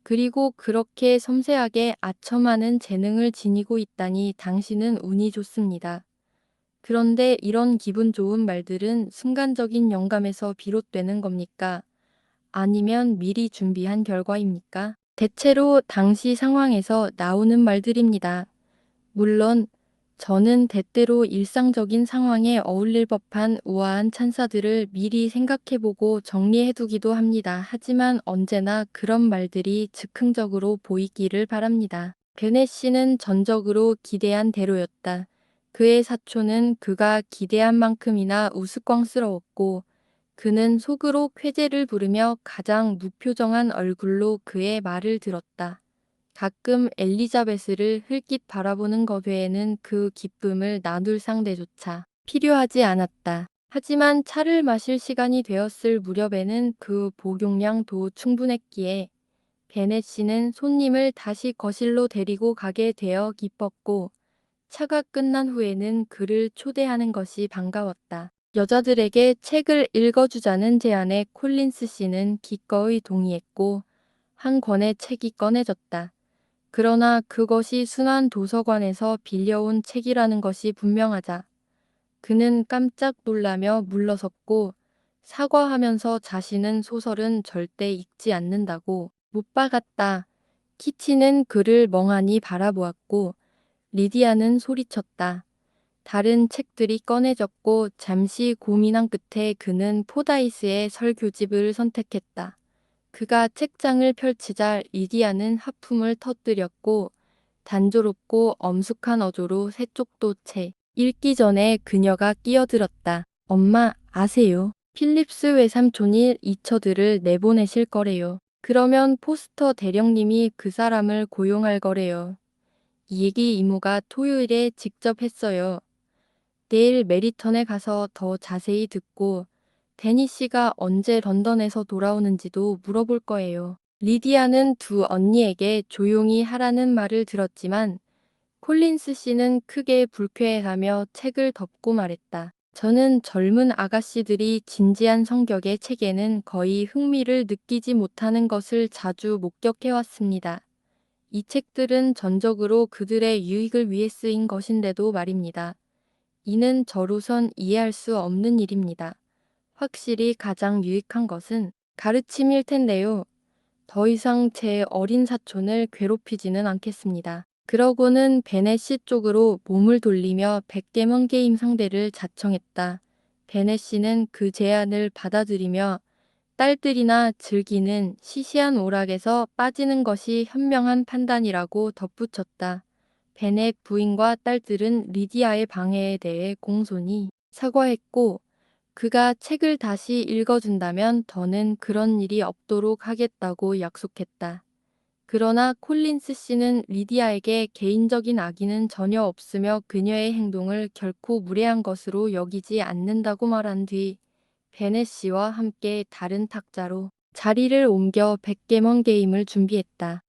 그리고 그렇게 섬세하게 아첨하는 재능을 지니고 있다니 당신은 운이 좋습니다. 그런데 이런 기분 좋은 말들은 순간적인 영감에서 비롯되는 겁니까? 아니면 미리 준비한 결과입니까? 대체로 당시 상황에서 나오는 말들입니다. 물론 저는 때때로 일상적인 상황에 어울릴 법한 우아한 찬사들을 미리 생각해보고 정리해두기도 합니다. 하지만 언제나 그런 말들이 즉흥적으로 보이기를 바랍니다. 베넷 씨는 전적으로 기대한 대로였다. 그의 사촌은 그가 기대한 만큼이나 우스꽝스러웠고 그는 속으로 쾌재를 부르며 가장 무표정한 얼굴로 그의 말을 들었다. 가끔 엘리자베스를 흘낏 바라보는 것 외에는 그 기쁨을 나눌 상대조차 필요하지 않았다. 하지만 차를 마실 시간이 되었을 무렵에는 그 복용량도 충분했기에 베넷 씨는 손님을 다시 거실로 데리고 가게 되어 기뻤고 차가 끝난 후에는 그를 초대하는 것이 반가웠다. 여자들에게 책을 읽어주자는 제안에 콜린스 씨는 기꺼이 동의했고 한 권의 책이 꺼내졌다. 그러나 그것이 순환 도서관에서 빌려온 책이라는 것이 분명하자 그는 깜짝 놀라며 물러섰고 사과하면서 자신은 소설은 절대 읽지 않는다고 못 박았다. 키티는 그를 멍하니 바라보았고 리디아는 소리쳤다. 다른 책들이 꺼내졌고 잠시 고민한 끝에 그는 포다이스의 설교집을 선택했다. 그가 책장을 펼치자 리디아는 하품을 터뜨렸고 단조롭고 엄숙한 어조로 새 쪽도 채 읽기 전에 그녀가 끼어들었다. 엄마, 아세요? 필립스 외삼촌이 이 처들을 내보내실 거래요. 그러면 포스터 대령님이 그 사람을 고용할 거래요. 이 얘기 이모가 토요일에 직접 했어요. 내일 메리턴에 가서 더 자세히 듣고 데니 씨가 언제 런던에서 돌아오는지도 물어볼 거예요. 리디아는 두 언니에게 조용히 하라는 말을 들었지만 콜린스 씨는 크게 불쾌해하며 책을 덮고 말했다. 저는 젊은 아가씨들이 진지한 성격의 책에는 거의 흥미를 느끼지 못하는 것을 자주 목격해왔습니다. 이 책들은 전적으로 그들의 유익을 위해 쓰인 것인데도 말입니다. 이는 저로선 이해할 수 없는 일입니다. 확실히 가장 유익한 것은 가르침일 텐데요. 더 이상 제 어린 사촌을 괴롭히지는 않겠습니다. 그러고는 베네시 쪽으로 몸을 돌리며 백개먼 게임 상대를 자청했다. 베네시는 그 제안을 받아들이며 딸들이나 즐기는 시시한 오락에서 빠지는 것이 현명한 판단이라고 덧붙였다. 베넷 부인과 딸들은 리디아의 방해에 대해 공손히 사과했고 그가 책을 다시 읽어준다면 더는 그런 일이 없도록 하겠다고 약속했다. 그러나 콜린스 씨는 리디아에게 개인적인 악의는 전혀 없으며 그녀의 행동을 결코 무례한 것으로 여기지 않는다고 말한 뒤 베넷 씨와 함께 다른 탁자로 자리를 옮겨 백개먼 게임을 준비했다.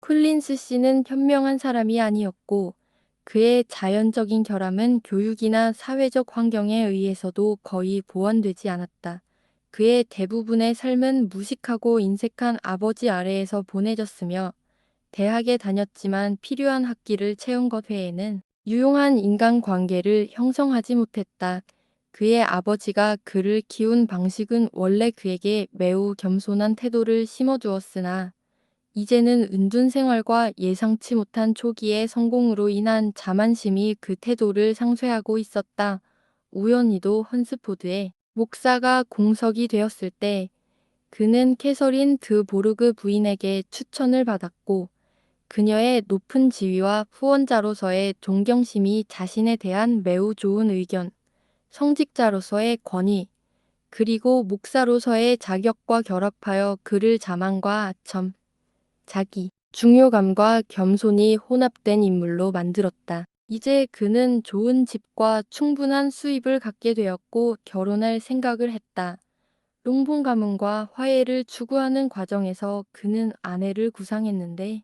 콜린스 씨는 현명한 사람이 아니었고 그의 자연적인 결함은 교육이나 사회적 환경에 의해서도 거의 보완되지 않았다. 그의 대부분의 삶은 무식하고 인색한 아버지 아래에서 보내졌으며 대학에 다녔지만 필요한 학기를 채운 것 외에는 유용한 인간관계를 형성하지 못했다. 그의 아버지가 그를 키운 방식은 원래 그에게 매우 겸손한 태도를 심어주었으나 이제는 은둔 생활과 예상치 못한 초기의 성공으로 인한 자만심이 그 태도를 상쇄하고 있었다. 우연히도 헌스포드의 목사가 공석이 되었을 때 그는 캐서린 드 보르그 부인에게 추천을 받았고 그녀의 높은 지위와 후원자로서의 존경심이 자신에 대한 매우 좋은 의견, 성직자로서의 권위, 그리고 목사로서의 자격과 결합하여 그를 자만과 아첨, 자기, 중요감과 겸손이 혼합된 인물로 만들었다. 이제 그는 좋은 집과 충분한 수입을 갖게 되었고 결혼할 생각을 했다. 롱봉 가문과 화해를 추구하는 과정에서 그는 아내를 구상했는데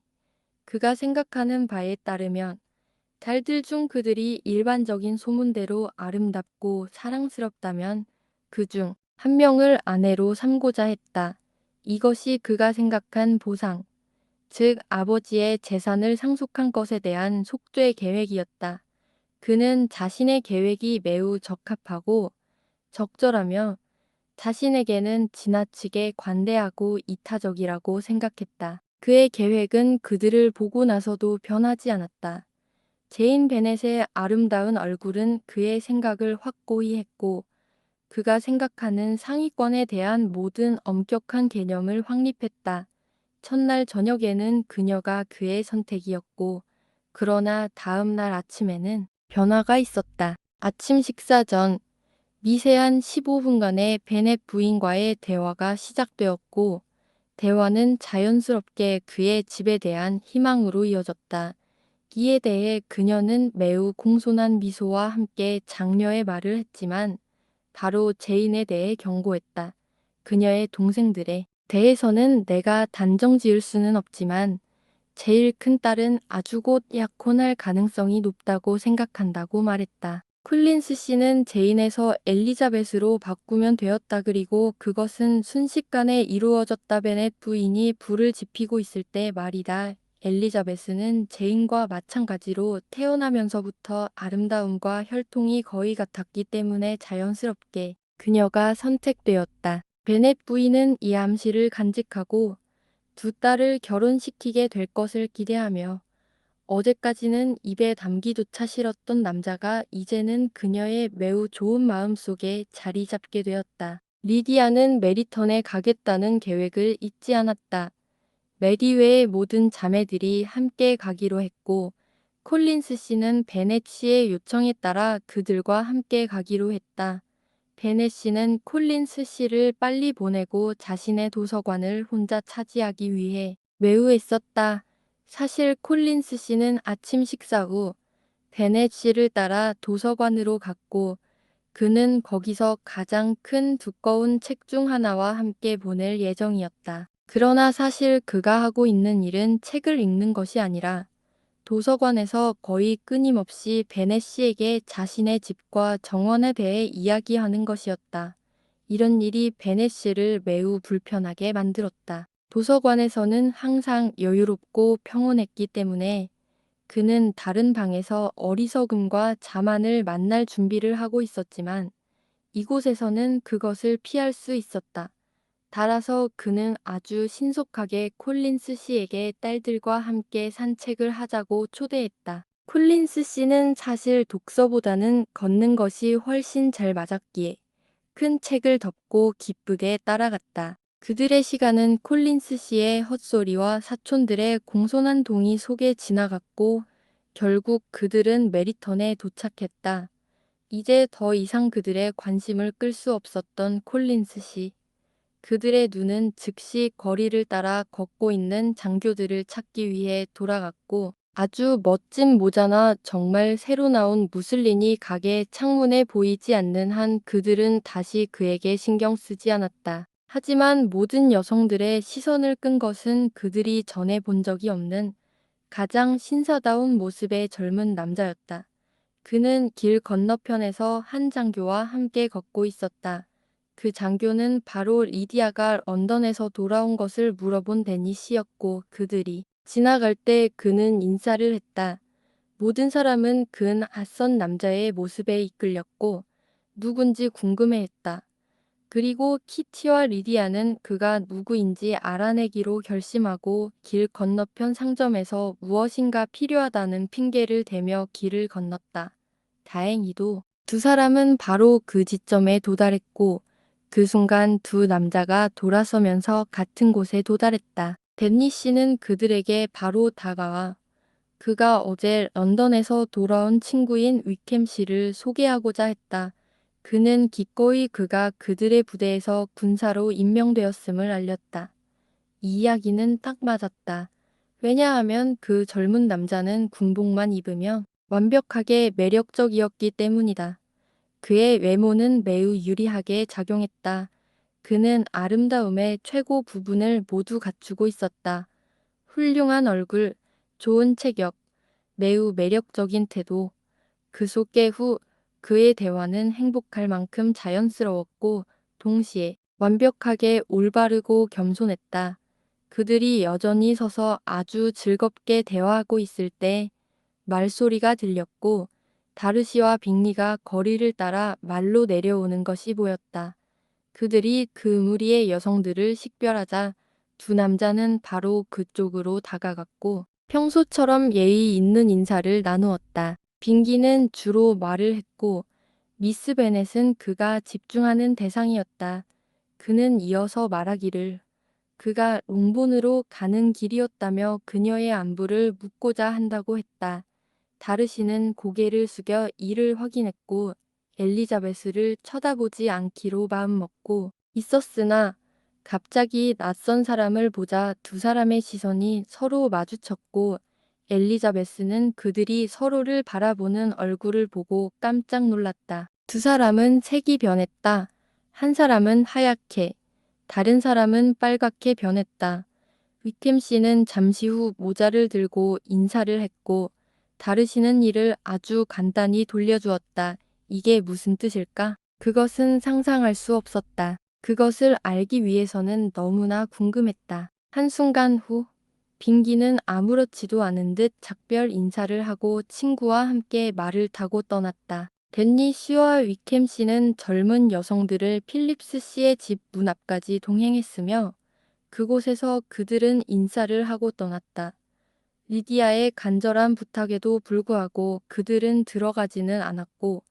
그가 생각하는 바에 따르면 달들 중 그들이 일반적인 소문대로 아름답고 사랑스럽다면 그 중 한 명을 아내로 삼고자 했다. 이것이 그가 생각한 보상, 즉 아버지의 재산을 상속한 것에 대한 속죄 계획이었다. 그는 자신의 계획이 매우 적합하고 적절하며 자신에게는 지나치게 관대하고 이타적이라고 생각했다. 그의 계획은 그들을 보고 나서도 변하지 않았다. 제인 베넷의 아름다운 얼굴은 그의 생각을 확고히 했고 그가 생각하는 상위권에 대한 모든 엄격한 개념을 확립했다. 첫날 저녁에는 그녀가 그의 선택이었고 그러나 다음 날 아침에는 변화가 있었다. 아침 식사 전 미세한 15분간의 베넷 부인과의 대화가 시작되었고 대화는 자연스럽게 그의 집에 대한 희망으로 이어졌다. 이에 대해 그녀는 매우 공손한 미소와 함께 장려의 말을 했지만 바로 제인에 대해 경고했다. 그녀의 동생들에 대해서는 내가 단정 지을 수는 없지만 제일 큰 딸은 아주 곧 약혼할 가능성이 높다고 생각한다고 말했다. 콜린스 씨는 제인에서 엘리자벳으로 바꾸면 되었다. 그리고 그것은 순식간에 이루어졌다. 베넷 부인이 불을 지피고 있을 때 말이다. 엘리자벳은 제인과 마찬가지로 태어나면서부터 아름다움과 혈통이 거의 같았기 때문에 자연스럽게 그녀가 선택되었다. 베넷 부인은 이 암시를 간직하고 두 딸을 결혼시키게 될 것을 기대하며 어제까지는 입에 담기조차 싫었던 남자가 이제는 그녀의 매우 좋은 마음 속에 자리 잡게 되었다. 리디아는 메리턴에 가겠다는 계획을 잊지 않았다. 메리 외의 모든 자매들이 함께 가기로 했고 콜린스 씨는 베넷 씨의 요청에 따라 그들과 함께 가기로 했다. 베넷 씨는 콜린스 씨를 빨리 보내고 자신의 도서관을 혼자 차지하기 위해 매우 애썼다. 사실 콜린스 씨는 아침 식사 후 베넷 씨를 따라 도서관으로 갔고 그는 거기서 가장 큰 두꺼운 책 중 하나와 함께 보낼 예정이었다. 그러나 사실 그가 하고 있는 일은 책을 읽는 것이 아니라 도서관에서 거의 끊임없이 베넷 씨에게 자신의 집과 정원에 대해 이야기하는 것이었다. 이런 일이 베넷 씨를 매우 불편하게 만들었다. 도서관에서는 항상 여유롭고 평온했기 때문에 그는 다른 방에서 어리석음과 자만을 만날 준비를 하고 있었지만 이곳에서는 그것을 피할 수 있었다. 따라서 그는 아주 신속하게 콜린스 씨에게 딸들과 함께 산책을 하자고 초대했다. 콜린스 씨는 사실 독서보다는 걷는 것이 훨씬 잘 맞았기에 큰 책을 덮고 기쁘게 따라갔다. 그들의 시간은 콜린스 씨의 헛소리와 사촌들의 공손한 동의 속에 지나갔고 결국 그들은 메리턴에 도착했다. 이제 더 이상 그들의 관심을 끌 수 없었던 콜린스 씨. 그들의 눈은 즉시 거리를 따라 걷고 있는 장교들을 찾기 위해 돌아갔고 아주 멋진 모자나 정말 새로 나온 무슬린이 가게 창문에 보이지 않는 한 그들은 다시 그에게 신경 쓰지 않았다. 하지만 모든 여성들의 시선을 끈 것은 그들이 전에 본 적이 없는 가장 신사다운 모습의 젊은 남자였다. 그는 길 건너편에서 한 장교와 함께 걷고 있었다. 그 장교는 바로 리디아가 런던에서 돌아온 것을 물어본 데니시였고 그들이 지나갈 때 그는 인사를 했다. 모든 사람은 그 낯선 남자의 모습에 이끌렸고 누군지 궁금해했다. 그리고 키티와 리디아는 그가 누구인지 알아내기로 결심하고 길 건너편 상점에서 무엇인가 필요하다는 핑계를 대며 길을 건넜다. 다행히도 두 사람은 바로 그 지점에 도달했고 그 순간 두 남자가 돌아서면서 같은 곳에 도달했다. 댄니 씨는 그들에게 바로 다가와 그가 어제 런던에서 돌아온 친구인 위켐 씨를 소개하고자 했다. 그는 기꺼이 그가 그들의 부대에서 군사로 임명되었음을 알렸다. 이 이야기는 딱 맞았다. 왜냐하면 그 젊은 남자는 군복만 입으며 완벽하게 매력적이었기 때문이다. 그의 외모는 매우 유리하게 작용했다. 그는 아름다움의 최고 부분을 모두 갖추고 있었다. 훌륭한 얼굴, 좋은 체격, 매우 매력적인 태도. 그 속에 그의 대화는 행복할 만큼 자연스러웠고 동시에 완벽하게 올바르고 겸손했다. 그들이 여전히 서서 아주 즐겁게 대화하고 있을 때 말소리가 들렸고 다르시와 빅리가 거리를 따라 말로 내려오는 것이 보였다. 그들이 그 무리의 여성들을 식별하자 두 남자는 바로 그쪽으로 다가갔고 평소처럼 예의 있는 인사를 나누었다. 빙기는 주로 말을 했고 미스 베넷은 그가 집중하는 대상이었다. 그는 이어서 말하기를 그가 롱본으로 가는 길이었다며 그녀의 안부를 묻고자 한다고 했다. 다르시는 고개를 숙여 이를 확인했고 엘리자베스를 쳐다보지 않기로 마음먹고 있었으나 갑자기 낯선 사람을 보자 두 사람의 시선이 서로 마주쳤고 엘리자베스는 그들이 서로를 바라보는 얼굴을 보고 깜짝 놀랐다. 두 사람은 색이 변했다. 한 사람은 하얗게, 다른 사람은 빨갛게 변했다. 위켐 씨는 잠시 후 모자를 들고 인사를 했고 다르시는 이를 아주 간단히 돌려주었다. 이게 무슨 뜻일까? 그것은 상상할 수 없었다. 그것을 알기 위해서는 너무나 궁금했다. 한순간 후 빙기는 아무렇지도 않은 듯 작별 인사를 하고 친구와 함께 말을 타고 떠났다. 댄니 씨와 위켐 씨는 젊은 여성들을 필립스 씨의 집 문 앞까지 동행했으며 그곳에서 그들은 인사를 하고 떠났다. 리디아의 간절한 부탁에도 불구하고 그들은 들어가지는 않았고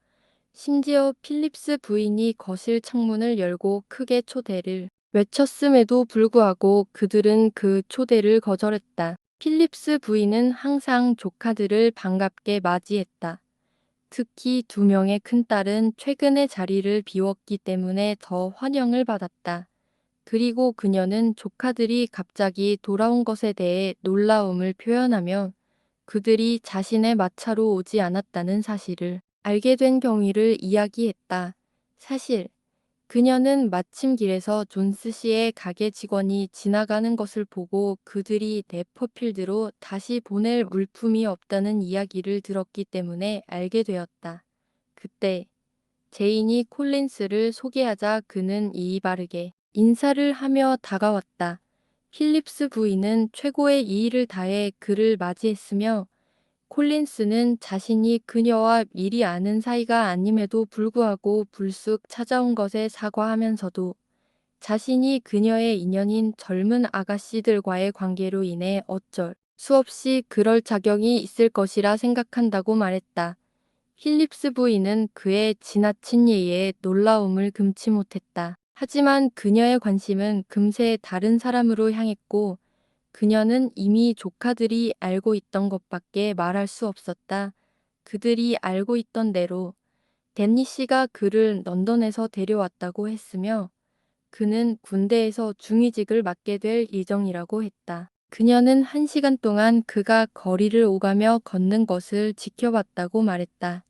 심지어 필립스 부인이 거실 창문을 열고 크게 초대를 외쳤음에도 불구하고 그들은 그 초대를 거절했다. 필립스 부인은 항상 조카들을 반갑게 맞이했다. 특히 두 명의 큰딸은 최근에 자리를 비웠기 때문에 더 환영을 받았다. 그리고 그녀는 조카들이 갑자기 돌아온 것에 대해 놀라움을 표현하며 그들이 자신의 마차로 오지 않았다는 사실을 알게 된 경위를 이야기했다. 사실 그녀는 마침 길에서 존스 씨의 가게 직원이 지나가는 것을 보고 그들이 네퍼필드로 다시 보낼 물품이 없다는 이야기를 들었기 때문에 알게 되었다. 그때 제인이 콜린스를 소개하자 그는 예의 바르게 인사를 하며 다가왔다. 필립스 부인은 최고의 예의를 다해 그를 맞이했으며 콜린스는 자신이 그녀와 미리 아는 사이가 아님에도 불구하고 불쑥 찾아온 것에 사과하면서도 자신이 그녀의 인연인 젊은 아가씨들과의 관계로 인해 어쩔 수 없이 그럴 자격이 있을 것이라 생각한다고 말했다. 필립스 부인은 그의 지나친 예의에 놀라움을 금치 못했다. 하지만 그녀의 관심은 금세 다른 사람으로 향했고 그녀는 이미 조카들이 알고 있던 것밖에 말할 수 없었다. 그들이 알고 있던 대로 댄니 씨가 그를 런던에서 데려왔다고 했으며 그는 군대에서 중위직을 맡게 될 예정이라고 했다. 그녀는 1시간 동안 그가 거리를 오가며 걷는 것을 지켜봤다고 말했다.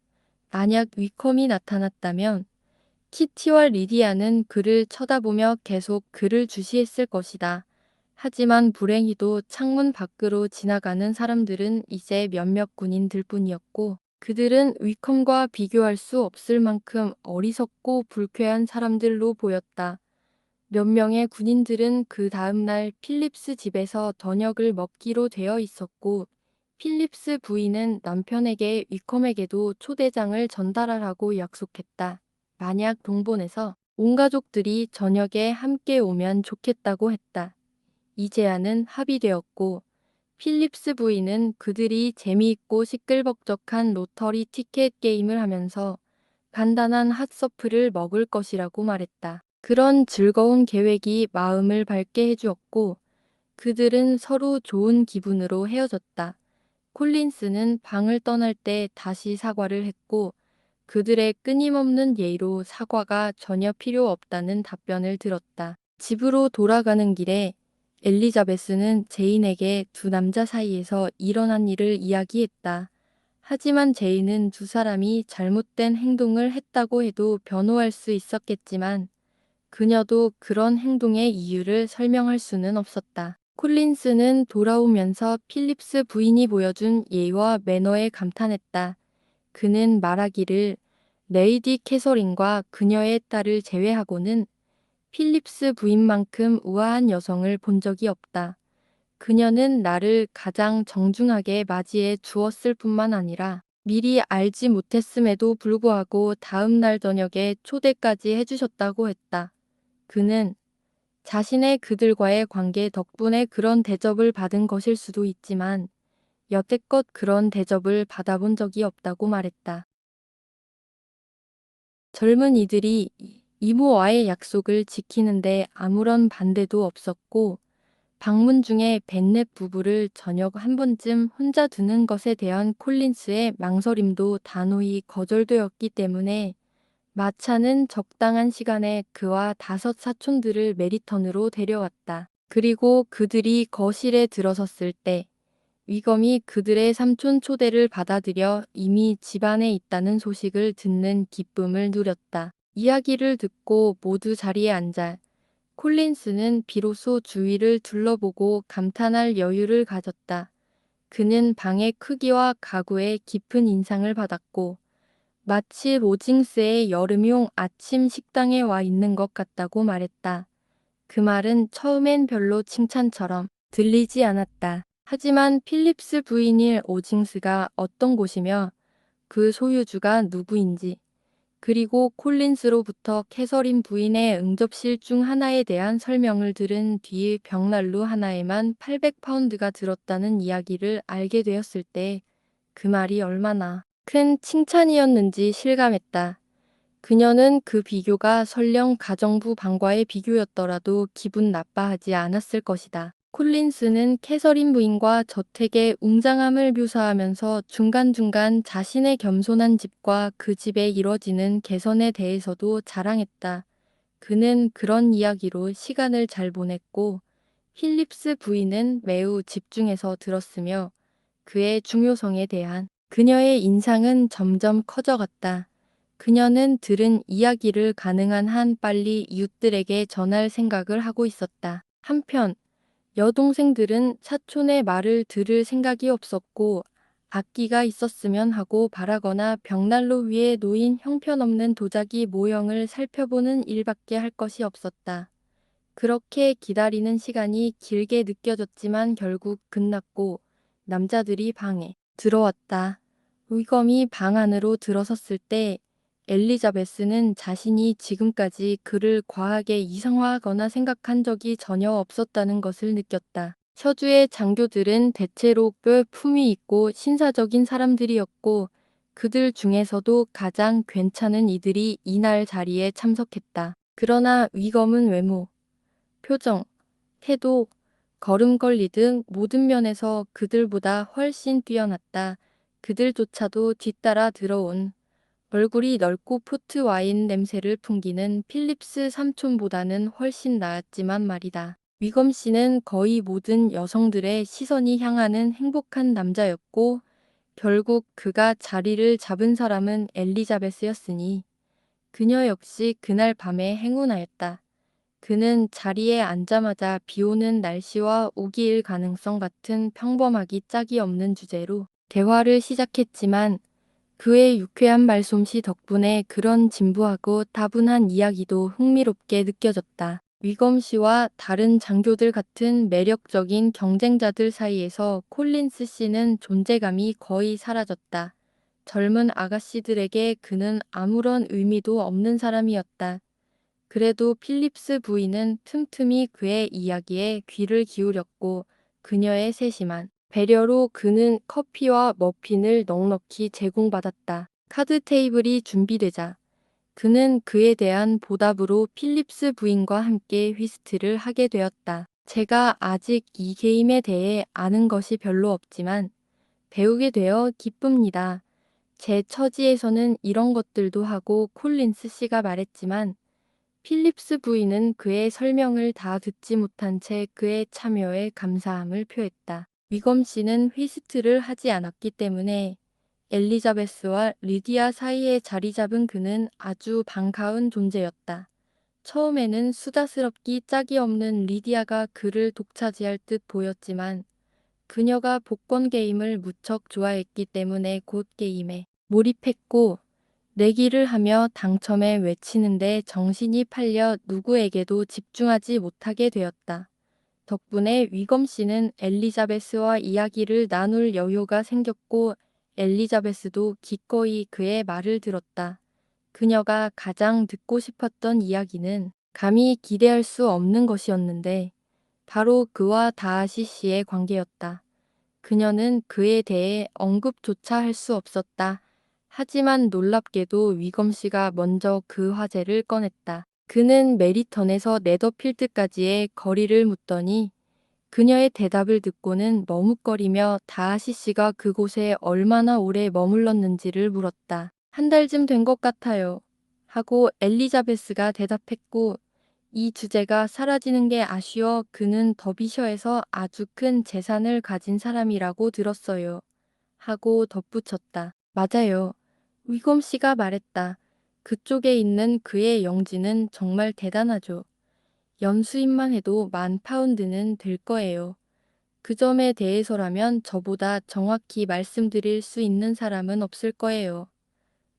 만약 위컴이 나타났다면 키티와 리디아는 그를 쳐다보며 계속 그를 주시했을 것이다. 하지만 불행히도 창문 밖으로 지나가는 사람들은 이제 몇몇 군인들 뿐이었고 그들은 위컴과 비교할 수 없을 만큼 어리석고 불쾌한 사람들로 보였다. 몇 명의 군인들은 그 다음날 필립스 집에서 저녁을 먹기로 되어 있었고 필립스 부인은 남편에게 위컴에게도 초대장을 전달하라고 약속했다. 만약 동본에서 온 가족들이 저녁에 함께 오면 좋겠다고 했다. 이 제안은 합의되었고 필립스 부인은 그들이 재미있고 시끌벅적한 로터리 티켓 게임을 하면서 간단한 핫서프를 먹을 것이라고 말했다. 그런 즐거운 계획이 마음을 밝게 해주었고 그들은 서로 좋은 기분으로 헤어졌다. 콜린스는 방을 떠날 때 다시 사과를 했고 그들의 끊임없는 예의로 사과가 전혀 필요 없다는 답변을 들었다. 집으로 돌아가는 길에 엘리자베스는 제인에게 두 남자 사이에서 일어난 일을 이야기했다. 하지만 제인은 두 사람이 잘못된 행동을 했다고 해도 변호할 수 있었겠지만 그녀도 그런 행동의 이유를 설명할 수는 없었다. 콜린스는 돌아오면서 필립스 부인이 보여준 예의와 매너에 감탄했다. 그는 말하기를 레이디 캐서린과 그녀의 딸을 제외하고는 필립스 부인만큼 우아한 여성을 본 적이 없다. 그녀는 나를 가장 정중하게 맞이해 주었을 뿐만 아니라 미리 알지 못했음에도 불구하고 다음 날 저녁에 초대까지 해주셨다고 했다. 그는 자신의 그들과의 관계 덕분에 그런 대접을 받은 것일 수도 있지만 여태껏 그런 대접을 받아본 적이 없다고 말했다. 젊은 이들이 이모와의 약속을 지키는데 아무런 반대도 없었고 방문 중에 벤넷 부부를 저녁 한 번쯤 혼자 두는 것에 대한 콜린스의 망설임도 단호히 거절되었기 때문에 마차는 적당한 시간에 그와 5 사촌들을 메리턴으로 데려왔다. 그리고 그들이 거실에 들어섰을 때 위검이 그들의 삼촌 초대를 받아들여 이미 집안에 있다는 소식을 듣는 기쁨을 누렸다. 이야기를 듣고 모두 자리에 앉아 콜린스는 비로소 주위를 둘러보고 감탄할 여유를 가졌다. 그는 방의 크기와 가구에 깊은 인상을 받았고 마치 로징스의 여름용 아침 식당에 와 있는 것 같다고 말했다. 그 말은 처음엔 별로 칭찬처럼 들리지 않았다. 하지만 필립스 부인일 오징스가 어떤 곳이며 그 소유주가 누구인지 그리고 콜린스로부터 캐서린 부인의 응접실 중 하나에 대한 설명을 들은 뒤 벽난로 하나에만 800파운드가 들었다는 이야기를 알게 되었을 때 그 말이 얼마나 큰 칭찬이었는지 실감했다. 그녀는 그 비교가 설령 가정부 방과의 비교였더라도 기분 나빠하지 않았을 것이다. 콜린스는 캐서린 부인과 저택의 웅장함을 묘사하면서 중간중간 자신의 겸손한 집과 그 집에 이뤄지는 개선에 대해서도 자랑했다. 그는 그런 이야기로 시간을 잘 보냈고 필립스 부인은 매우 집중해서 들었으며 그의 중요성에 대한 그녀의 인상은 점점 커져갔다. 그녀는 들은 이야기를 가능한 한 빨리 이웃들에게 전할 생각을 하고 있었다. 한편 여동생들은 사촌의 말을 들을 생각이 없었고 악기가 있었으면 하고 바라거나 벽난로 위에 놓인 형편없는 도자기 모형을 살펴보는 일밖에 할 것이 없었다. 그렇게 기다리는 시간이 길게 느껴졌지만 결국 끝났고 남자들이 방에 들어왔다. 위검이 방 안으로 들어섰을 때 엘리자베스는 자신이 지금까지 그를 과하게 이상화하거나 생각한 적이 전혀 없었다는 것을 느꼈다. 서주의 장교들은 대체로 꽤 품위 있고 신사적인 사람들이었고 그들 중에서도 가장 괜찮은 이들이 이날 자리에 참석했다. 그러나 위검은 외모, 표정, 태도, 걸음걸이 등 모든 면에서 그들보다 훨씬 뛰어났다. 그들조차도 뒤따라 들어온 얼굴이 넓고 포트 와인 냄새를 풍기는 필립스 삼촌보다는 훨씬 나았지만 말이다. 위검 씨는 거의 모든 여성들의 시선이 향하는 행복한 남자였고 결국 그가 자리를 잡은 사람은 엘리자베스였으니 그녀 역시 그날 밤에 행운하였다. 그는 자리에 앉자마자 비오는 날씨와 우기일 가능성 같은 평범하기 짝이 없는 주제로 대화를 시작했지만 그의 유쾌한 말솜씨 덕분에 그런 진부하고 따분한 이야기도 흥미롭게 느껴졌다. 위검 씨와 다른 장교들 같은 매력적인 경쟁자들 사이에서 콜린스 씨는 존재감이 거의 사라졌다. 젊은 아가씨들에게 그는 아무런 의미도 없는 사람이었다. 그래도 필립스 부인은 틈틈이 그의 이야기에 귀를 기울였고 그녀의 세심한 배려로 그는 커피와 머핀을 넉넉히 제공받았다. 카드 테이블이 준비되자 그는 그에 대한 보답으로 필립스 부인과 함께 휘스트를 하게 되었다. 제가 아직 이 게임에 대해 아는 것이 별로 없지만 배우게 되어 기쁩니다. 제 처지에서는 이런 것들도 하고 콜린스 씨가 말했지만 필립스 부인은 그의 설명을 다 듣지 못한 채 그의 참여에 감사함을 표했다. 위검 씨는 휘스트를 하지 않았기 때문에 엘리자베스와 리디아 사이에 자리 잡은 그는 아주 반가운 존재였다. 처음에는 수다스럽기 짝이 없는 리디아가 그를 독차지할 듯 보였지만 그녀가 복권 게임을 무척 좋아했기 때문에 곧 게임에 몰입했고 내기를 하며 당첨에 외치는데 정신이 팔려 누구에게도 집중하지 못하게 되었다. 덕분에 위검 씨는 엘리자베스와 이야기를 나눌 여유가 생겼고 엘리자베스도 기꺼이 그의 말을 들었다. 그녀가 가장 듣고 싶었던 이야기는 감히 기대할 수 없는 것이었는데 바로 그와 다하시 씨의 관계였다. 그녀는 그에 대해 언급조차 할 수 없었다. 하지만 놀랍게도 위검 씨가 먼저 그 화제를 꺼냈다. 그는 메리턴에서 네더필드까지의 거리를 묻더니 그녀의 대답을 듣고는 머뭇거리며 다하시 씨가 그곳에 얼마나 오래 머물렀는지를 물었다. 한 달쯤 된 것 같아요. 하고 엘리자베스가 대답했고 이 주제가 사라지는 게 아쉬워 그는 더비셔에서 아주 큰 재산을 가진 사람이라고 들었어요. 하고 덧붙였다. 맞아요. 위검 씨가 말했다. 그쪽에 있는 그의 영지는 정말 대단하죠. 연수입만 해도 10,000파운드는 될 거예요. 그 점에 대해서라면 저보다 정확히 말씀드릴 수 있는 사람은 없을 거예요.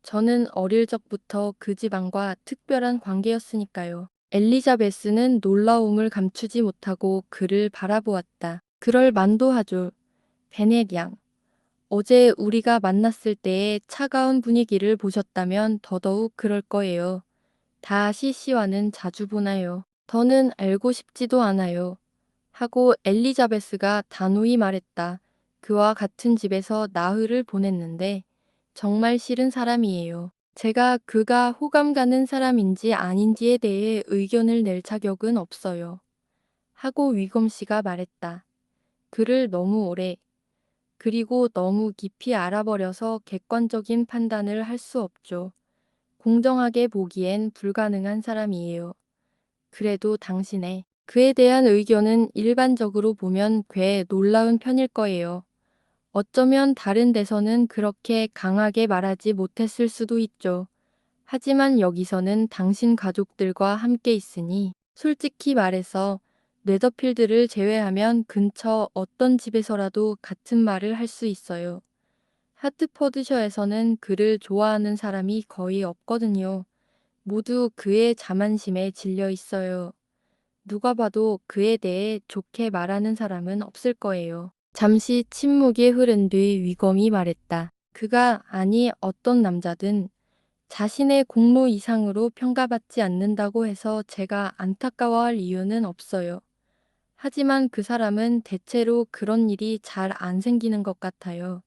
저는 어릴 적부터 그 집안과 특별한 관계였으니까요. 엘리자베스는 놀라움을 감추지 못하고 그를 바라보았다. 그럴 만도 하죠. 베넷 양. 어제 우리가 만났을 때의 차가운 분위기를 보셨다면 더더욱 그럴 거예요. 다시 씨와는 자주 보나요? 더는 알고 싶지도 않아요. 하고 엘리자베스가 단호히 말했다. 그와 같은 집에서 나흘을 보냈는데 정말 싫은 사람이에요. 제가 그가 호감 가는 사람인지 아닌지에 대해 의견을 낼 자격은 없어요. 하고 위검 씨가 말했다. 그를 너무 오래 그리고 너무 깊이 알아버려서 객관적인 판단을 할 수 없죠. 공정하게 보기엔 불가능한 사람이에요. 그래도 당신의 그에 대한 의견은 일반적으로 보면 꽤 놀라운 편일 거예요. 어쩌면 다른 데서는 그렇게 강하게 말하지 못했을 수도 있죠. 하지만 여기서는 당신 가족들과 함께 있으니 솔직히 말해서 네더필드를 제외하면 근처 어떤 집에서라도 같은 말을 할 수 있어요. 하트퍼드셔에서는 그를 좋아하는 사람이 거의 없거든요. 모두 그의 자만심에 질려 있어요. 누가 봐도 그에 대해 좋게 말하는 사람은 없을 거예요. 잠시 침묵이 흐른 뒤 위검이 말했다. 그가 아니 어떤 남자든 자신의 공로 이상으로 평가받지 않는다고 해서 제가 안타까워할 이유는 없어요. 하지만 그 사람은 대체로 그런 일이 잘 안 생기는 것 같아요.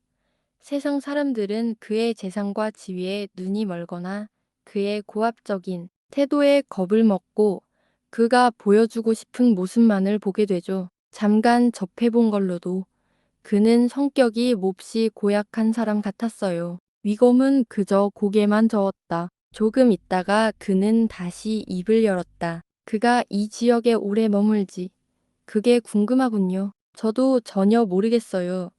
세상 사람들은 그의 재산과 지위에 눈이 멀거나 그의 고압적인 태도에 겁을 먹고 그가 보여주고 싶은 모습만을 보게 되죠. 잠깐 접해본 걸로도 그는 성격이 몹시 고약한 사람 같았어요. 위검은 그저 고개만 저었다. 조금 있다가 그는 다시 입을 열었다. 그가 이 지역에 오래 머물지. 그게 궁금하군요. 저도 전혀 모르겠어요.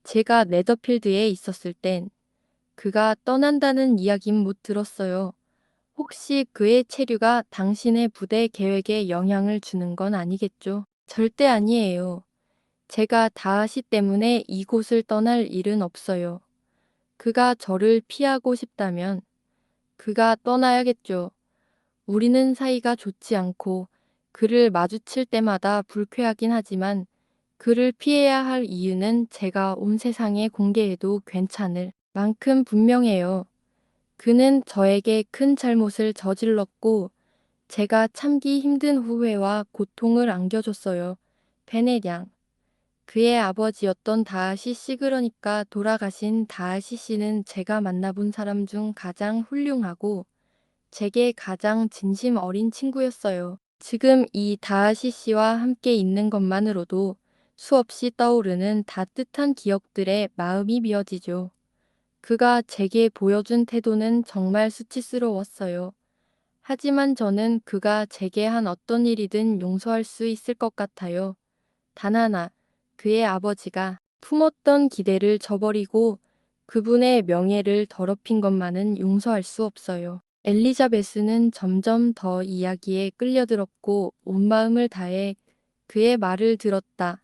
제가 네더필드에 있었을 땐 그가 떠난다는 이야긴 못 들었어요. 혹시 그의 체류가 당신의 부대 계획에 영향을 주는 건 아니겠죠? 절대 아니에요. 제가 다하시 때문에 이곳을 떠날 일은 없어요. 그가 저를 피하고 싶다면 그가 떠나야겠죠. 우리는 사이가 좋지 않고 그를 마주칠 때마다 불쾌하긴 하지만 그를 피해야 할 이유는 제가 온 세상에 공개해도 괜찮을 만큼 분명해요. 그는 저에게 큰 잘못을 저질렀고 제가 참기 힘든 후회와 고통을 안겨줬어요. 베넷 양. 그의 아버지였던 다하시 씨 그러니까 돌아가신 다하시 씨는 제가 만나본 사람 중 가장 훌륭하고 제게 가장 진심 어린 친구였어요. 지금 이 다하시 씨와 함께 있는 것만으로도 수없이 떠오르는 따뜻한 기억들에 마음이 미어지죠. 그가 제게 보여준 태도는 정말 수치스러웠어요. 하지만 저는 그가 제게 한 어떤 일이든 용서할 수 있을 것 같아요. 단 하나, 그의 아버지가 품었던 기대를 저버리고 그분의 명예를 더럽힌 것만은 용서할 수 없어요. 엘리자베스는 점점 더 이야기에 끌려들었고 온 마음을 다해 그의 말을 들었다.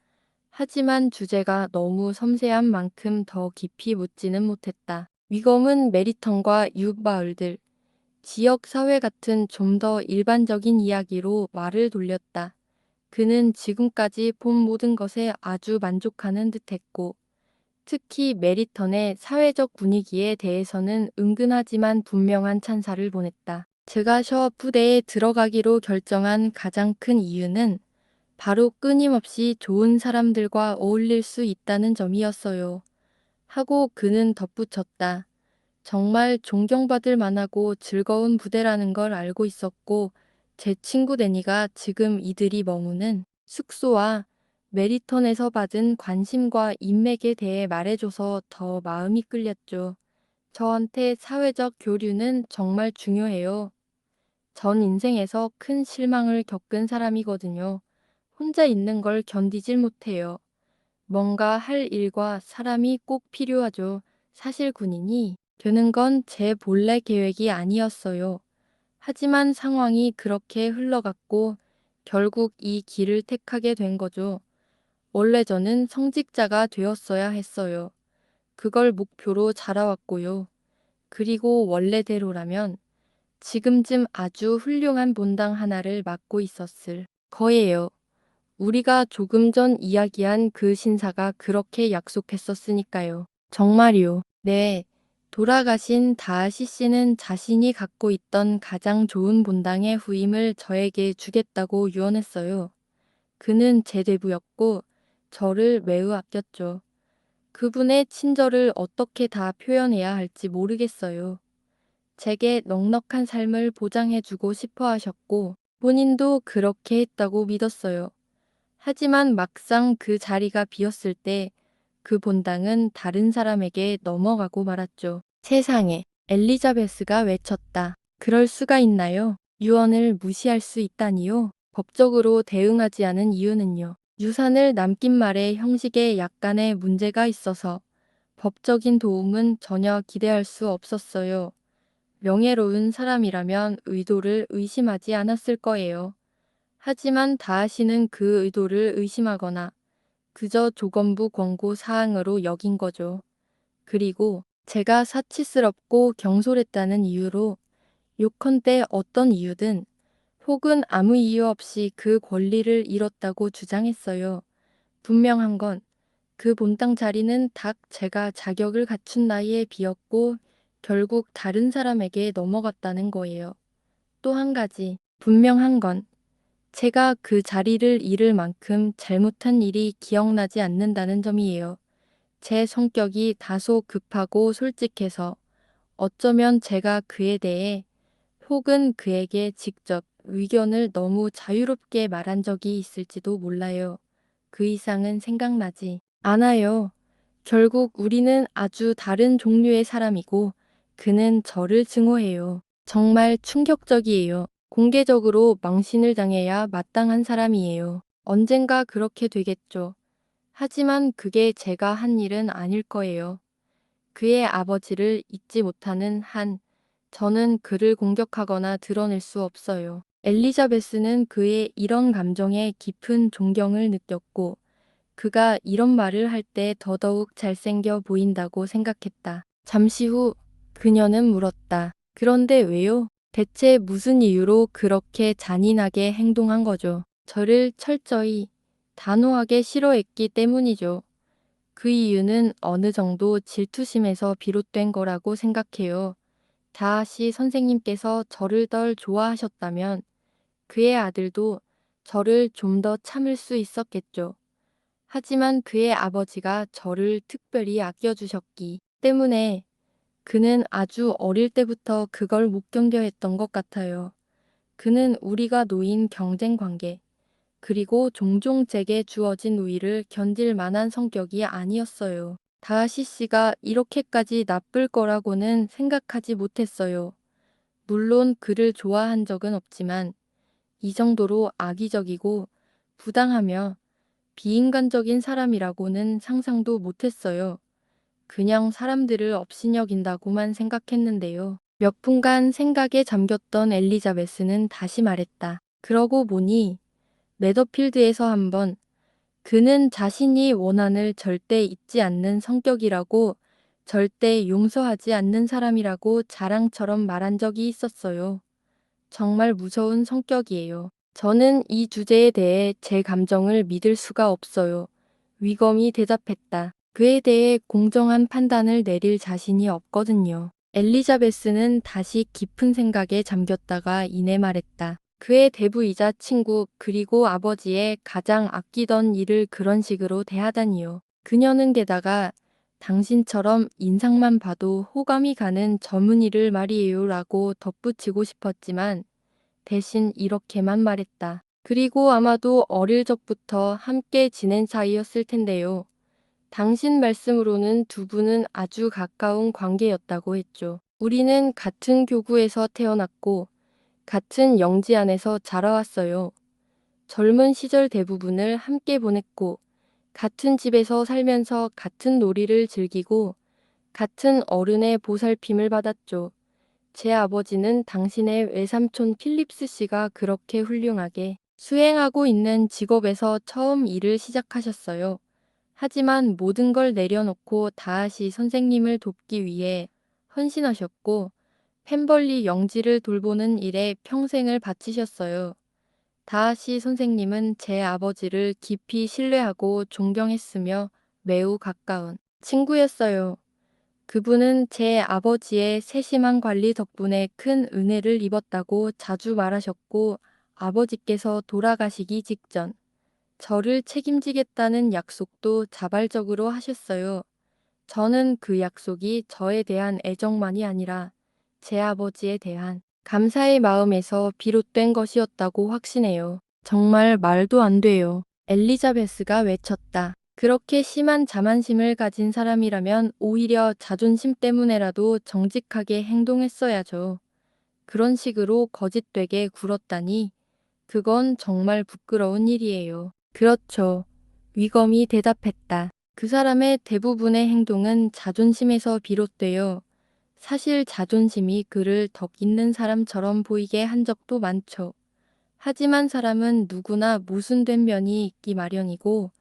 하지만 주제가 너무 섬세한 만큼 더 깊이 묻지는 못했다. 위검은 메리턴과 이웃마을들, 지역 사회 같은 좀 더 일반적인 이야기로 말을 돌렸다. 그는 지금까지 본 모든 것에 아주 만족하는 듯했고, 특히 메리턴의 사회적 분위기에 대해서는 은근하지만 분명한 찬사를 보냈다. 제가 셔 부대에 들어가기로 결정한 가장 큰 이유는 바로 끊임없이 좋은 사람들과 어울릴 수 있다는 점이었어요. 하고 그는 덧붙였다. 정말 존경받을 만하고 즐거운 부대라는 걸 알고 있었고, 제 친구 데니가 지금 이들이 머무는 숙소와 메리턴에서 받은 관심과 인맥에 대해 말해줘서 더 마음이 끌렸죠. 저한테 사회적 교류는 정말 중요해요. 전 인생에서 큰 실망을 겪은 사람이거든요. 혼자 있는 걸 견디질 못해요. 뭔가 할 일과 사람이 꼭 필요하죠. 사실 군인이 되는 건 제 본래 계획이 아니었어요. 하지만 상황이 그렇게 흘러갔고 결국 이 길을 택하게 된 거죠. 원래 저는 성직자가 되었어야 했어요. 그걸 목표로 자라왔고요. 그리고 원래대로라면 지금쯤 아주 훌륭한 본당 하나를 맡고 있었을 거예요. 우리가 조금 전 이야기한 그 신사가 그렇게 약속했었으니까요. 정말이요. 네. 돌아가신 다하시 씨는 자신이 갖고 있던 가장 좋은 본당의 후임을 저에게 주겠다고 유언했어요. 그는 제 대부였고 저를 매우 아꼈죠. 그분의 친절을 어떻게 다 표현해야 할지 모르겠어요. 제게 넉넉한 삶을 보장해주고 싶어 하셨고 본인도 그렇게 했다고 믿었어요. 하지만 막상 그 자리가 비었을 때 그 본당은 다른 사람에게 넘어가고 말았죠. 세상에, 엘리자베스가 외쳤다. 그럴 수가 있나요? 유언을 무시할 수 있다니요? 법적으로 대응하지 않은 이유는요. 유산을 남긴 말의 형식에 약간의 문제가 있어서 법적인 도움은 전혀 기대할 수 없었어요. 명예로운 사람이라면 의도를 의심하지 않았을 거예요. 하지만 다하시는 그 의도를 의심하거나 그저 조건부 권고 사항으로 여긴 거죠. 그리고 제가 사치스럽고 경솔했다는 이유로 요컨대 어떤 이유든 혹은 아무 이유 없이 그 권리를 잃었다고 주장했어요. 분명한 건 그 본당 자리는 딱 제가 자격을 갖춘 나이에 비었고 결국 다른 사람에게 넘어갔다는 거예요. 또 한 가지 분명한 건 제가 그 자리를 잃을 만큼 잘못한 일이 기억나지 않는다는 점이에요. 제 성격이 다소 급하고 솔직해서 어쩌면 제가 그에 대해 혹은 그에게 직접 의견을 너무 자유롭게 말한 적이 있을지도 몰라요. 그 이상은 생각나지 않아요. 결국 우리는 아주 다른 종류의 사람이고 그는 저를 증오해요. 정말 충격적이에요. 공개적으로 망신을 당해야 마땅한 사람이에요. 언젠가 그렇게 되겠죠. 하지만 그게 제가 한 일은 아닐 거예요. 그의 아버지를 잊지 못하는 한 저는 그를 공격하거나 드러낼 수 없어요. 엘리자베스는 그의 이런 감정에 깊은 존경을 느꼈고 그가 이런 말을 할 때 더더욱 잘생겨 보인다고 생각했다. 잠시 후 그녀는 물었다. 그런데 왜요? 대체 무슨 이유로 그렇게 잔인하게 행동한 거죠? 저를 철저히, 단호하게 싫어했기 때문이죠. 그 이유는 어느 정도 질투심에서 비롯된 거라고 생각해요. 다하시 선생님께서 저를 덜 좋아하셨다면 그의 아들도 저를 좀 더 참을 수 있었겠죠. 하지만 그의 아버지가 저를 특별히 아껴주셨기 때문에 그는 아주 어릴 때부터 그걸 못 견뎌 했던 것 같아요. 그는 우리가 놓인 경쟁 관계, 그리고 종종 제게 주어진 우위를 견딜 만한 성격이 아니었어요. 다하시 씨가 이렇게까지 나쁠 거라고는 생각하지 못했어요. 물론 그를 좋아한 적은 없지만 이 정도로 악의적이고 부당하며 비인간적인 사람이라고는 상상도 못했어요. 그냥 사람들을 업신여긴다고만 생각했는데요. 몇 분간 생각에 잠겼던 엘리자베스는 다시 말했다. 그러고 보니 매더필드에서 한번 그는 자신이 원한을 절대 잊지 않는 성격이라고 절대 용서하지 않는 사람이라고 자랑처럼 말한 적이 있었어요. 정말 무서운 성격이에요. 저는 이 주제에 대해 제 감정을 믿을 수가 없어요. 위검이 대답했다. 그에 대해 공정한 판단을 내릴 자신이 없거든요. 엘리자베스는 다시 깊은 생각에 잠겼다가 이내 말했다. 그의 대부이자 친구 그리고 아버지의 가장 아끼던 일을 그런 식으로 대하다니요. 그녀는 게다가 당신처럼 인상만 봐도 호감이 가는 전문의를 말이에요 라고 덧붙이고 싶었지만 대신 이렇게만 말했다. 그리고 아마도 어릴 적부터 함께 지낸 사이였을 텐데요. 당신 말씀으로는 두 분은 아주 가까운 관계였다고 했죠. 우리는 같은 교구에서 태어났고 같은 영지 안에서 자라왔어요. 젊은 시절 대부분을 함께 보냈고 같은 집에서 살면서 같은 놀이를 즐기고 같은 어른의 보살핌을 받았죠. 제 아버지는 당신의 외삼촌 필립스 씨가 그렇게 훌륭하게 수행하고 있는 직업에서 처음 일을 시작하셨어요. 하지만 모든 걸 내려놓고 다하시 선생님을 돕기 위해 헌신하셨고 펜벌리 영지를 돌보는 일에 평생을 바치셨어요. 다하시 선생님은 제 아버지를 깊이 신뢰하고 존경했으며 매우 가까운 친구였어요. 그분은 제 아버지의 세심한 관리 덕분에 큰 은혜를 입었다고 자주 말하셨고 아버지께서 돌아가시기 직전 저를 책임지겠다는 약속도 자발적으로 하셨어요. 저는 그 약속이 저에 대한 애정만이 아니라 제 아버지에 대한 감사의 마음에서 비롯된 것이었다고 확신해요. 정말 말도 안 돼요. 엘리자베스가 외쳤다. 그렇게 심한 자만심을 가진 사람이라면 오히려 자존심 때문에라도 정직하게 행동했어야죠. 그런 식으로 거짓되게 굴었다니 그건 정말 부끄러운 일이에요. 그렇죠. 위검이 대답했다. 그 사람의 대부분의 행동은 자존심에서 비롯돼요. 사실 자존심이 그를 덕 있는 사람처럼 보이게 한 적도 많죠. 하지만 사람은 누구나 모순된 면이 있기 마련이고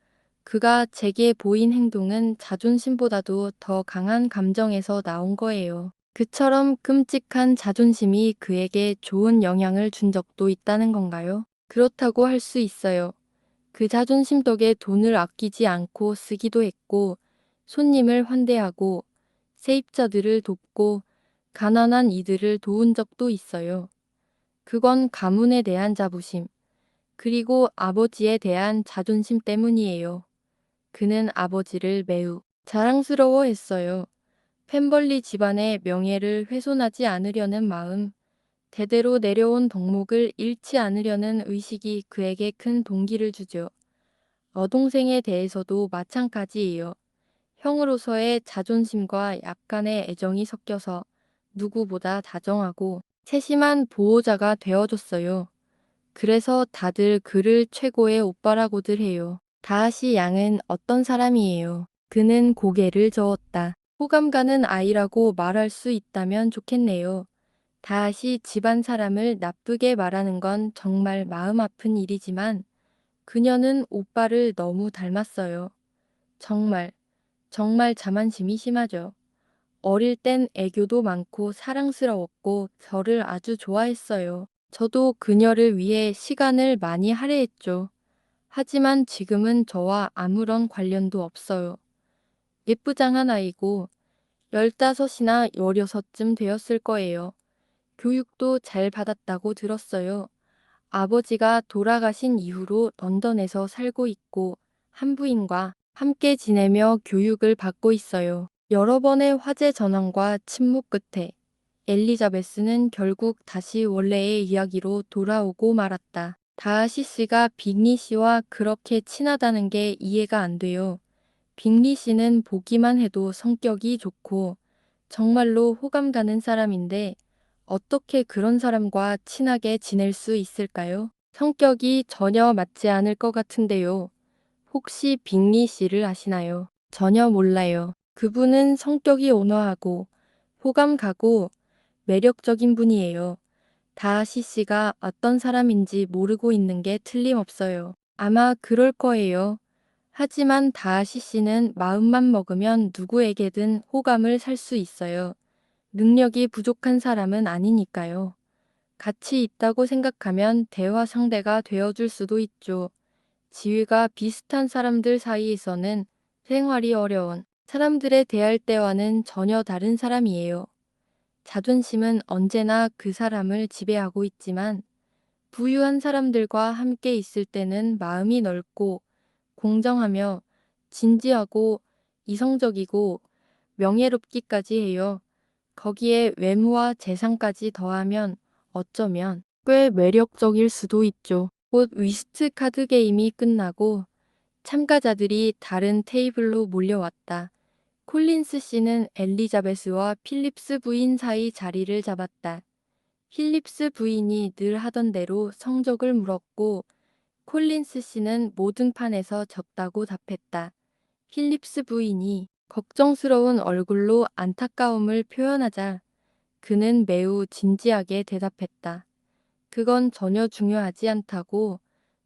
그가 제게 보인 행동은 자존심보다도 더 강한 감정에서 나온 거예요. 그처럼 끔찍한 자존심이 그에게 좋은 영향을 준 적도 있다는 건가요? 그렇다고 할 수 있어요. 그 자존심 덕에 돈을 아끼지 않고 쓰기도 했고, 손님을 환대하고, 세입자들을 돕고, 가난한 이들을 도운 적도 있어요. 그건 가문에 대한 자부심, 그리고 아버지에 대한 자존심 때문이에요. 그는 아버지를 매우 자랑스러워했어요. 펜벌리 집안의 명예를 훼손하지 않으려는 마음, 대대로 내려온 덕목을 잃지 않으려는 의식이 그에게 큰 동기를 주죠. 여동생에 대해서도 마찬가지예요. 형으로서의 자존심과 약간의 애정이 섞여서 누구보다 다정하고 세심한 보호자가 되어줬어요. 그래서 다들 그를 최고의 오빠라고들 해요. 다하시 양은 어떤 사람이에요? 그는 고개를 저었다. 호감 가는 아이라고 말할 수 있다면 좋겠네요. 다하시 집안 사람을 나쁘게 말하는 건 정말 마음 아픈 일이지만 그녀는 오빠를 너무 닮았어요. 정말, 정말 자만심이 심하죠. 어릴 땐 애교도 많고 사랑스러웠고 저를 아주 좋아했어요. 저도 그녀를 위해 시간을 많이 할애했죠. 하지만 지금은 저와 아무런 관련도 없어요. 예쁘장한 아이고 15이나 16쯤 되었을 거예요. 교육도 잘 받았다고 들었어요. 아버지가 돌아가신 이후로 런던에서 살고 있고 한부인과 함께 지내며 교육을 받고 있어요. 여러 번의 화재 전환과 침묵 끝에 엘리자베스는 결국 다시 원래의 이야기로 돌아오고 말았다. 다하시 씨가 빅리 씨와 그렇게 친하다는 게 이해가 안 돼요. 빅리 씨는 보기만 해도 성격이 좋고 정말로 호감 가는 사람인데 어떻게 그런 사람과 친하게 지낼 수 있을까요? 성격이 전혀 맞지 않을 것 같은데요. 혹시 빅리 씨를 아시나요? 전혀 몰라요. 그분은 성격이 온화하고 호감 가고 매력적인 분이에요. 다하시 씨가 어떤 사람인지 모르고 있는 게 틀림없어요. 아마 그럴 거예요. 하지만 다하시 씨는 마음만 먹으면 누구에게든 호감을 살 수 있어요. 능력이 부족한 사람은 아니니까요. 가치 있다고 생각하면 대화 상대가 되어줄 수도 있죠. 지위가 비슷한 사람들 사이에서는 생활이 어려운 사람들에 대할 때와는 전혀 다른 사람이에요. 자존심은 언제나 그 사람을 지배하고 있지만 부유한 사람들과 함께 있을 때는 마음이 넓고 공정하며 진지하고 이성적이고 명예롭기까지 해요. 거기에 외모와 재산까지 더하면 어쩌면 꽤 매력적일 수도 있죠. 곧 위스트 카드 게임이 끝나고 참가자들이 다른 테이블로 몰려왔다. 콜린스 씨는 엘리자베스와 필립스 부인 사이 자리를 잡았다. 필립스 부인이 늘 하던 대로 성적을 물었고 콜린스 씨는 모든 판에서 졌다고 답했다. 필립스 부인이 걱정스러운 얼굴로 안타까움을 표현하자 그는 매우 진지하게 대답했다. 그건 전혀 중요하지 않다고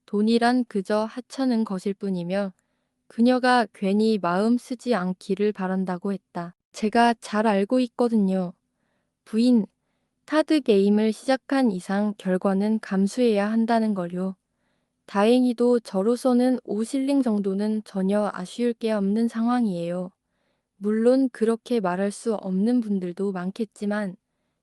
돈이란 그저 하찮은 것일 뿐이며 그녀가 괜히 마음 쓰지 않기를 바란다고 했다. 제가 잘 알고 있거든요. 부인, 카드 게임을 시작한 이상 결과는 감수해야 한다는 걸요. 다행히도 저로서는 5실링 정도는 전혀 아쉬울 게 없는 상황이에요. 물론 그렇게 말할 수 없는 분들도 많겠지만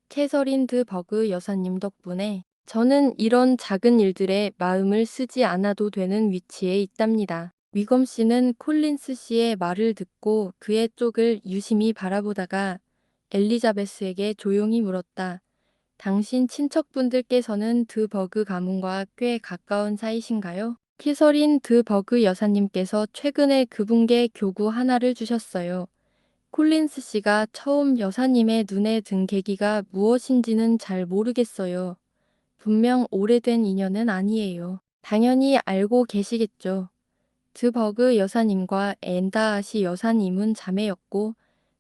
캐서린 드 버그 여사님 덕분에 저는 이런 작은 일들에 마음을 쓰지 않아도 되는 위치에 있답니다. 위검 씨는 콜린스 씨의 말을 듣고 그의 쪽을 유심히 바라보다가 엘리자베스에게 조용히 물었다. 당신 친척분들께서는 드 버그 가문과 꽤 가까운 사이신가요? 캐서린 드 버그 여사님께서 최근에 그분께 교구 하나를 주셨어요. 콜린스 씨가 처음 여사님의 눈에 든 계기가 무엇인지는 잘 모르겠어요. 분명 오래된 인연은 아니에요. 당연히 알고 계시겠죠. 드 버그 여사님과 앤다아시 여사님은 자매였고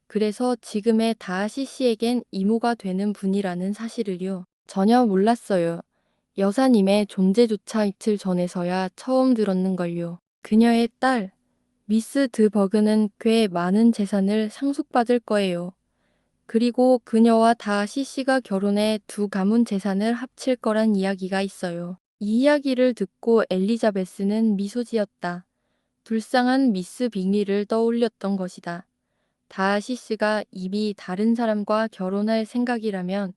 그래서 지금의 다하시 씨에겐 이모가 되는 분이라는 사실을요. 전혀 몰랐어요. 여사님의 존재조차 이틀 전에서야 처음 들었는걸요. 그녀의 딸, 미스 드 버그는 꽤 많은 재산을 상속받을 거예요. 그리고 그녀와 다하시 씨가 결혼해 두 가문 재산을 합칠 거란 이야기가 있어요. 이 이야기를 듣고 엘리자베스는 미소 지었다. 불쌍한 미스 빅리를 떠올렸던 것이다. 다하시 씨가 이미 다른 사람과 결혼할 생각이라면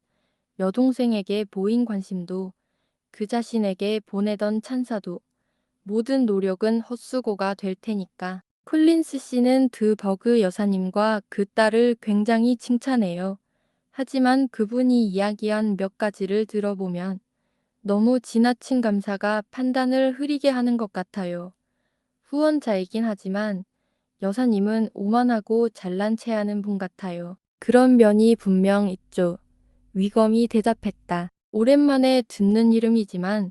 여동생에게 보인 관심도 그 자신에게 보내던 찬사도 모든 노력은 헛수고가 될 테니까. 콜린스 씨는 드 버그 여사님과 그 딸을 굉장히 칭찬해요. 하지만 그분이 이야기한 몇 가지를 들어보면 너무 지나친 감사가 판단을 흐리게 하는 것 같아요. 후원자이긴 하지만 여사님은 오만하고 잘난 체하는 분 같아요. 그런 면이 분명 있죠. 위검이 대답했다. 오랜만에 듣는 이름이지만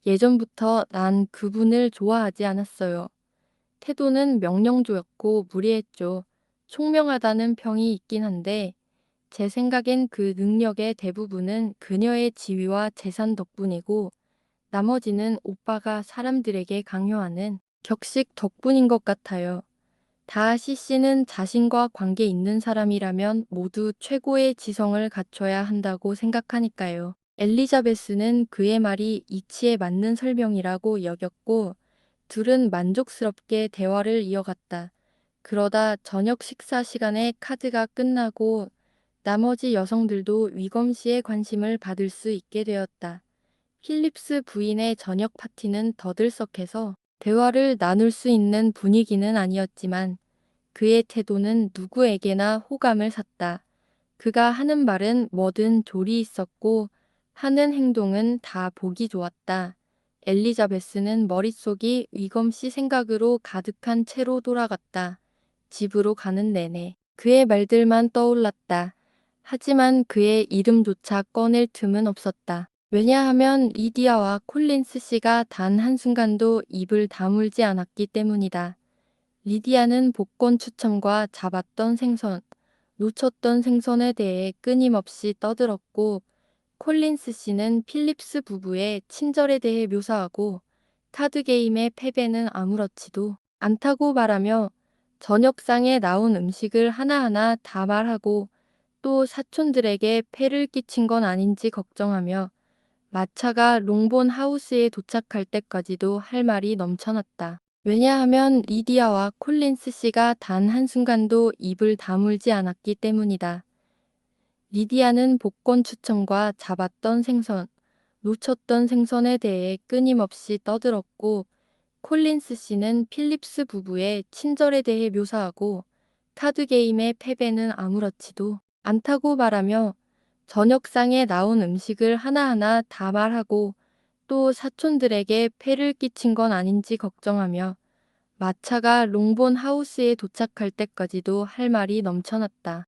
예전부터 난 그분을 좋아하지 않았어요. 태도는 명령조였고 무리했죠. 총명하다는 평이 있긴 한데 제 생각엔 그 능력의 대부분은 그녀의 지위와 재산 덕분이고 나머지는 오빠가 사람들에게 강요하는 격식 덕분인 것 같아요. 다하시 씨는 자신과 관계 있는 사람이라면 모두 최고의 지성을 갖춰야 한다고 생각하니까요. 엘리자베스는 그의 말이 이치에 맞는 설명이라고 여겼고 둘은 만족스럽게 대화를 이어갔다. 그러다 저녁 식사 시간에 카드가 끝나고 나머지 여성들도 위검 씨의 관심을 받을 수 있게 되었다. 필립스 부인의 저녁 파티는 더들썩해서 대화를 나눌 수 있는 분위기는 아니었지만 그의 태도는 누구에게나 호감을 샀다. 그가 하는 말은 뭐든 조리 있었고 하는 행동은 다 보기 좋았다. 엘리자베스는 머릿속이 위검 씨 생각으로 가득한 채로 돌아갔다. 집으로 가는 내내 그의 말들만 떠올랐다. 하지만 그의 이름조차 꺼낼 틈은 없었다. 왜냐하면 리디아와 콜린스 씨가 단 한순간도 입을 다물지 않았기 때문이다. 리디아는 복권 추첨과 잡았던 생선, 놓쳤던 생선에 대해 끊임없이 떠들었고 콜린스 씨는 필립스 부부의 친절에 대해 묘사하고 카드 게임의 패배는 아무렇지도 않다고 말하며 저녁상에 나온 음식을 하나하나 다 말하고 또 사촌들에게 폐를 끼친 건 아닌지 걱정하며 마차가 롱본 하우스에 도착할 때까지도 할 말이 넘쳐났다. 왜냐하면 리디아와 콜린스 씨가 단 한순간도 입을 다물지 않았기 때문이다. 리디아는 복권 추첨과 잡았던 생선, 놓쳤던 생선에 대해 끊임없이 떠들었고 콜린스 씨는 필립스 부부의 친절에 대해 묘사하고 카드 게임의 패배는 아무렇지도 않다고 말하며 저녁상에 나온 음식을 하나하나 다 말하고 또 사촌들에게 폐를 끼친 건 아닌지 걱정하며 마차가 롱본 하우스에 도착할 때까지도 할 말이 넘쳐났다.